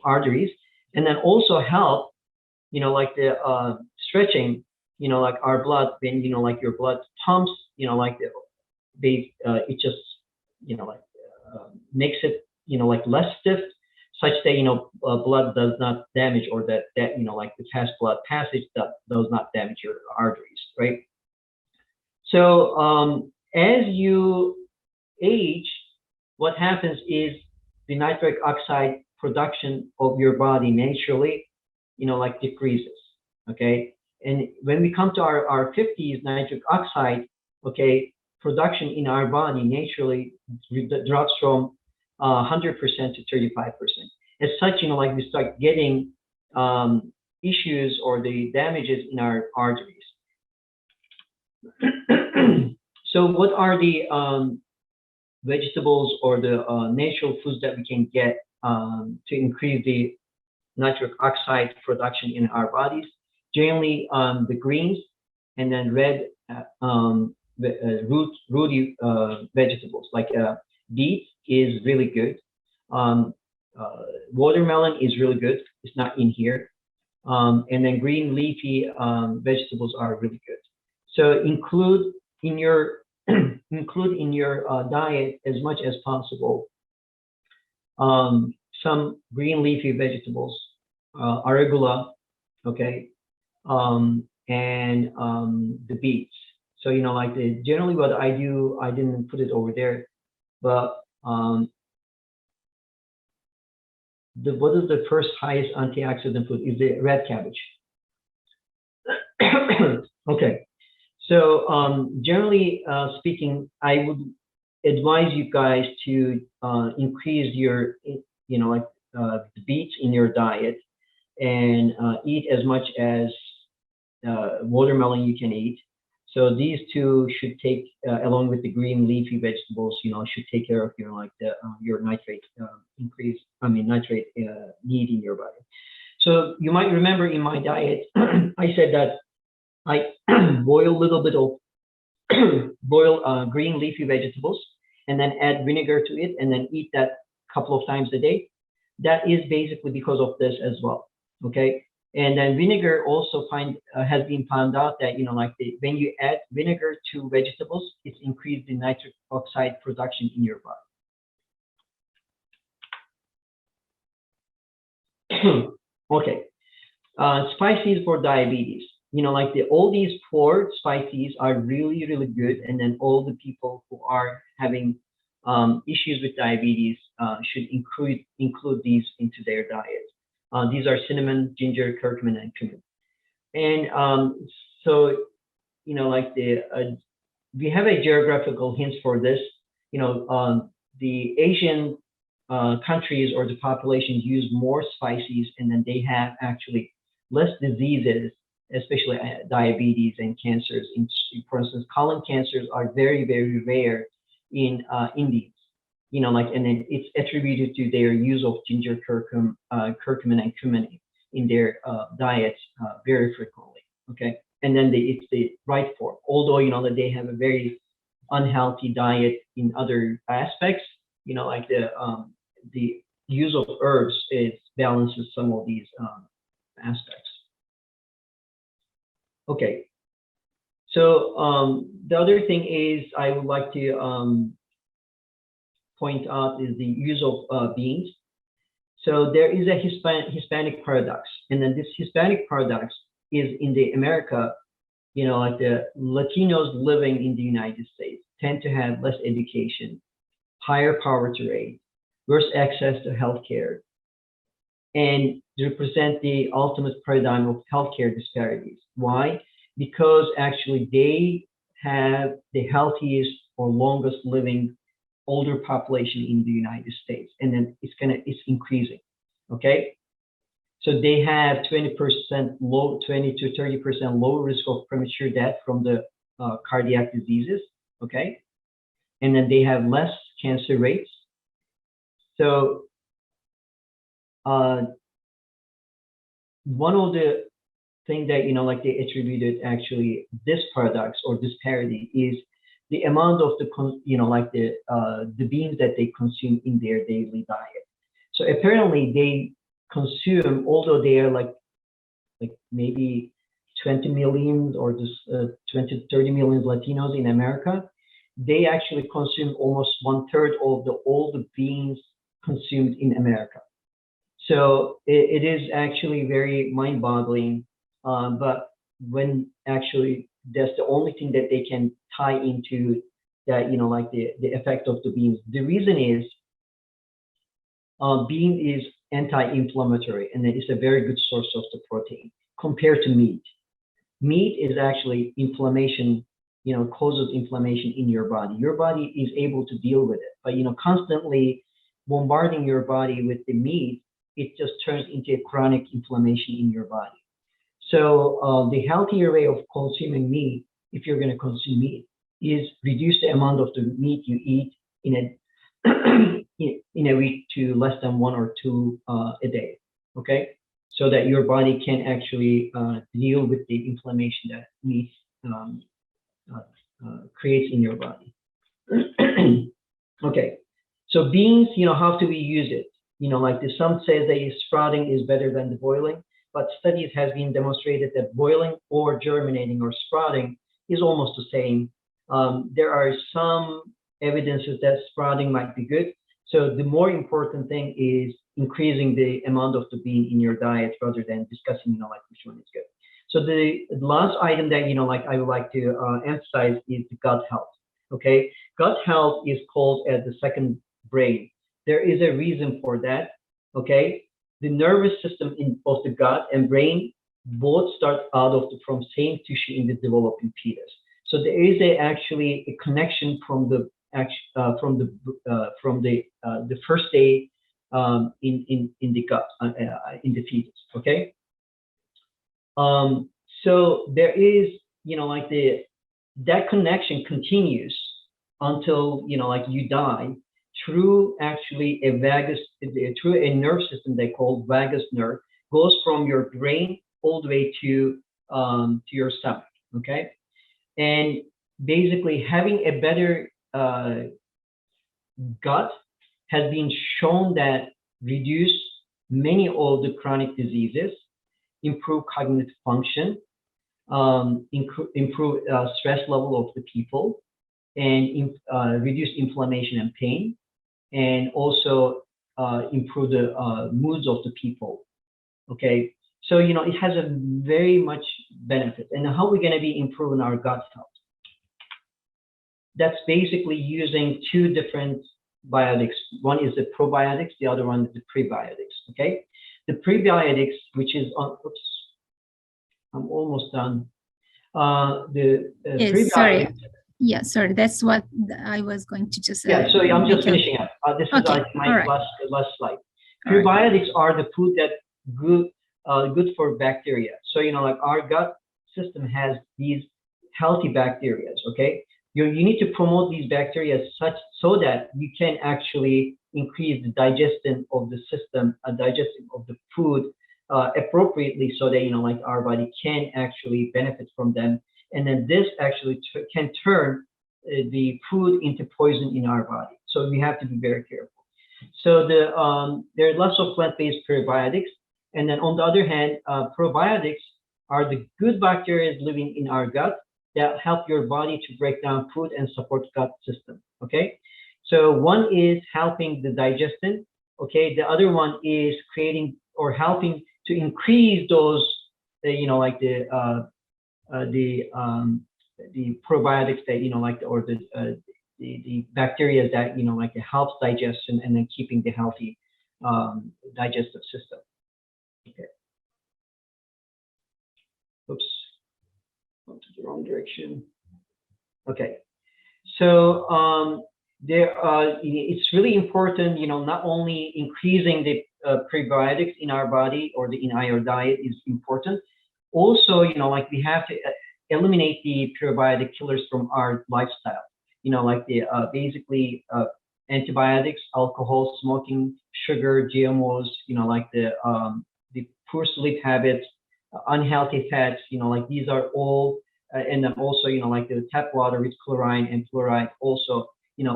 arteries, and then also help, like the stretching, like our blood when, like your blood pumps, like it just, like makes it, like less stiff, such that, blood does not damage, or that like the fast blood passage that does not damage your arteries, right? So as you age, what happens is the nitric oxide production of your body naturally, like decreases, okay? And when we come to our 50s, nitric oxide, okay, production in our body naturally drops from 100% to 35%. As such, like we start getting issues or the damages in our arteries. So what are the vegetables or the natural foods that we can get to increase the nitric oxide production in our bodies? Generally, the greens, and then red rooty vegetables like beet is really good. Watermelon is really good. It's not in here. And then green leafy vegetables are really good. So include in your diet as much as possible some green leafy vegetables, arugula, okay, and the beets. So like generally what I do, I didn't put it over there, but what is the first highest antioxidant food is the red cabbage. Okay, so generally speaking, I would advise you guys to increase your, like the beets in your diet, and eat as much as watermelon you can eat. So these two should take, along with the green leafy vegetables, should take care of your your nitrate nitrate need in your body. So you might remember in my diet, I said that I boil a little bit of green leafy vegetables, and then add vinegar to it, and then eat that a couple of times a day. That is basically because of this as well. Okay. And then vinegar also has been found out that when you add vinegar to vegetables, it's increased the nitric oxide production in your body. Okay, spices for diabetes. All these 4 spices are really, really good, and then all the people who are having issues with diabetes should include these into their diet. These are cinnamon, ginger, curcumin, and cumin. And so, we have a geographical hint for this. the Asian countries or the populations use more spices, and then they have actually less diseases, especially diabetes and cancers. For instance, colon cancers are very, very rare in Indians. And then it's attributed to their use of ginger, curcumin, and cumin in their diets very frequently. Okay, and then it's the right form. Although that they have a very unhealthy diet in other aspects, like the use of herbs, it balances some of these aspects. Okay, so the other thing is I would like to point out is the use of beans. So there is a Hispanic paradox, and then this Hispanic paradox is in the America, like the Latinos living in the United States tend to have less education, higher poverty rate, worse access to healthcare, and represent the ultimate paradigm of healthcare disparities. Why? Because actually they have the healthiest or longest living older population in the United States, and then it's increasing. Okay, so they have 20% low, 20 to 30% lower risk of premature death from the cardiac diseases. Okay, and then they have less cancer rates. So one of the things that like they attributed actually this paradox or disparity is the amount of the beans that they consume in their daily diet. So apparently they consume, although they are like maybe 20 million or just 20 to 30 million Latinos in America, they actually consume almost 1/3 of all the beans consumed in America. So it is actually very mind-boggling. But when actually that's the only thing that they can tie into that, like the effect of the beans. The reason is bean is anti-inflammatory, and it's a very good source of the protein compared to meat. Meat is actually inflammation, causes inflammation in your body. Your body is able to deal with it, but constantly bombarding your body with the meat, it just turns into a chronic inflammation in your body. So the healthier way of consuming meat, if you're going to consume meat, is reduce the amount of the meat you eat in a week to less than 1 or 2 a day. Okay, so that your body can actually deal with the inflammation that meat creates in your body. Okay, so beans, how do we use it? Like some say that sprouting is better than the boiling, but studies have been demonstrated that boiling or germinating or sprouting is almost the same. There are some evidences that sprouting might be good. So the more important thing is increasing the amount of the bean in your diet rather than discussing, like which one is good. So the last item that, I would like to emphasize is the gut health. Okay, gut health is called as the second brain. There is a reason for that. Okay, the nervous system of the gut and brain both start out of from same tissue in the developing fetus. So there is actually a connection from the first day in the gut in the fetus. Okay, so there is that connection continues until you die through actually through a nerve system they call vagus nerve, goes from your brain all the way to your stomach. Okay, and basically having a better gut has been shown that reduce many of the chronic diseases, improve cognitive function, improve stress level of the people, and reduce inflammation and pain, and also improve the moods of the people. Okay, so it has a very much benefit. And how are we going to be improving our gut health? That's basically using 2 different biotics. One is the probiotics, the other one is the prebiotics. Okay, the prebiotics, which is oops, I'm almost done. The Yes, prebiotics. sorry. Yeah, sorry, that's what I was going to just. Yeah, so I'm just finishing up. This is Okay, my all right. last slide. All right. Prebiotics are the food that good for bacteria. So like our gut system has these healthy bacteria. Okay, you need to promote these bacteria such so that you can actually increase the digestion of the system, digestion of the food appropriately, so that like our body can actually benefit from them, and then this actually can turn the food into poison in our body. So we have to be very careful. So there are lots of plant-based prebiotics, and then on the other hand, probiotics are the good bacteria living in our gut that help your body to break down food and support gut system. Okay, so one is helping the digestion. Okay, the other one is creating or helping to increase those, like the probiotics that or the bacteria that like it helps digestion and then keeping the healthy digestive system. Okay. Oops, went to the wrong direction. Okay, so it's really important, not only increasing the prebiotics in our body or in our diet is important. Also, like we have to eliminate the probiotic killers from our lifestyle. Like the basically antibiotics, alcohol, smoking, sugar, GMOs. Like the poor sleep habits, unhealthy fats. Like these are all, and then also like the tap water with chlorine and fluoride. Also,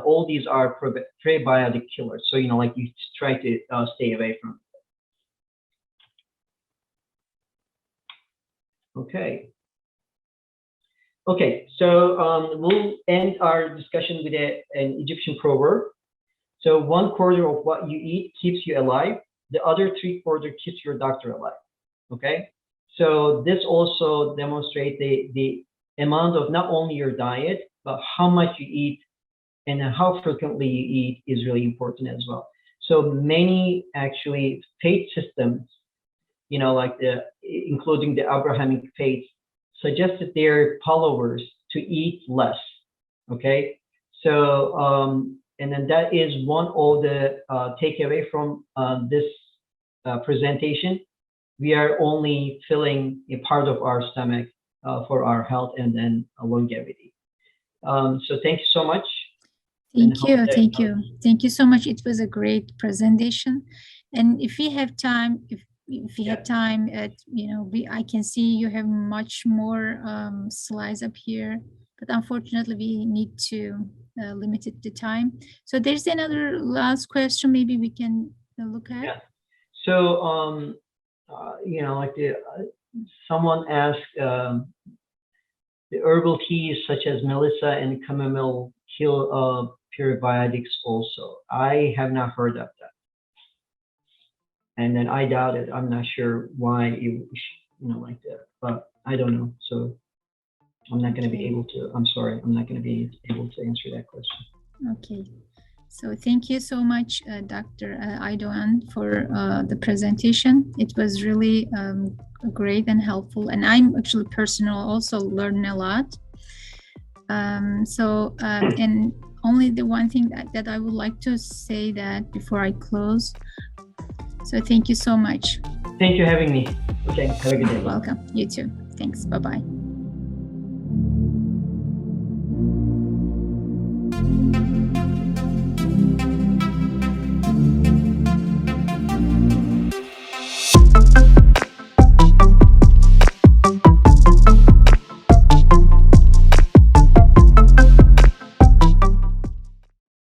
all these are prebiotic killers. So like you try to stay away from. Okay. Okay, so we'll end our discussion with an Egyptian proverb. So 1/4 of what you eat keeps you alive. The other 3/4 keeps your doctor alive. Okay, so this also demonstrates the amount of not only your diet, but how much you eat and how frequently you eat is really important as well. So many actually faith systems, like including the Abrahamic faith, suggested their followers to eat less. Okay, so and then that is one of the takeaway from this presentation. We are only filling a part of our stomach for our health and then longevity. So thank you so much. Thank you so much. It was a great presentation, and if we have time, if you have time, I can see you have much more slides up here, but unfortunately we need to limit the time. So there's another last question maybe we can look at. Yeah. So like someone asked, the herbal teas such as Melissa and chamomile kill prebiotics also. I have not heard of that. And then I doubt it. I'm not sure why it, like that, but I don't know. So I'm not going to be able to. I'm sorry, I'm not going to be able to answer that question. Okay. So thank you so much, Dr. Aydogan, for the presentation. It was really great and helpful, and I'm actually personally also learning a lot. And only the one thing that I would like to say that before I close. So thank you so much. Thank you for having me. Okay, have a good day. You're welcome. You too. Thanks. Bye-bye.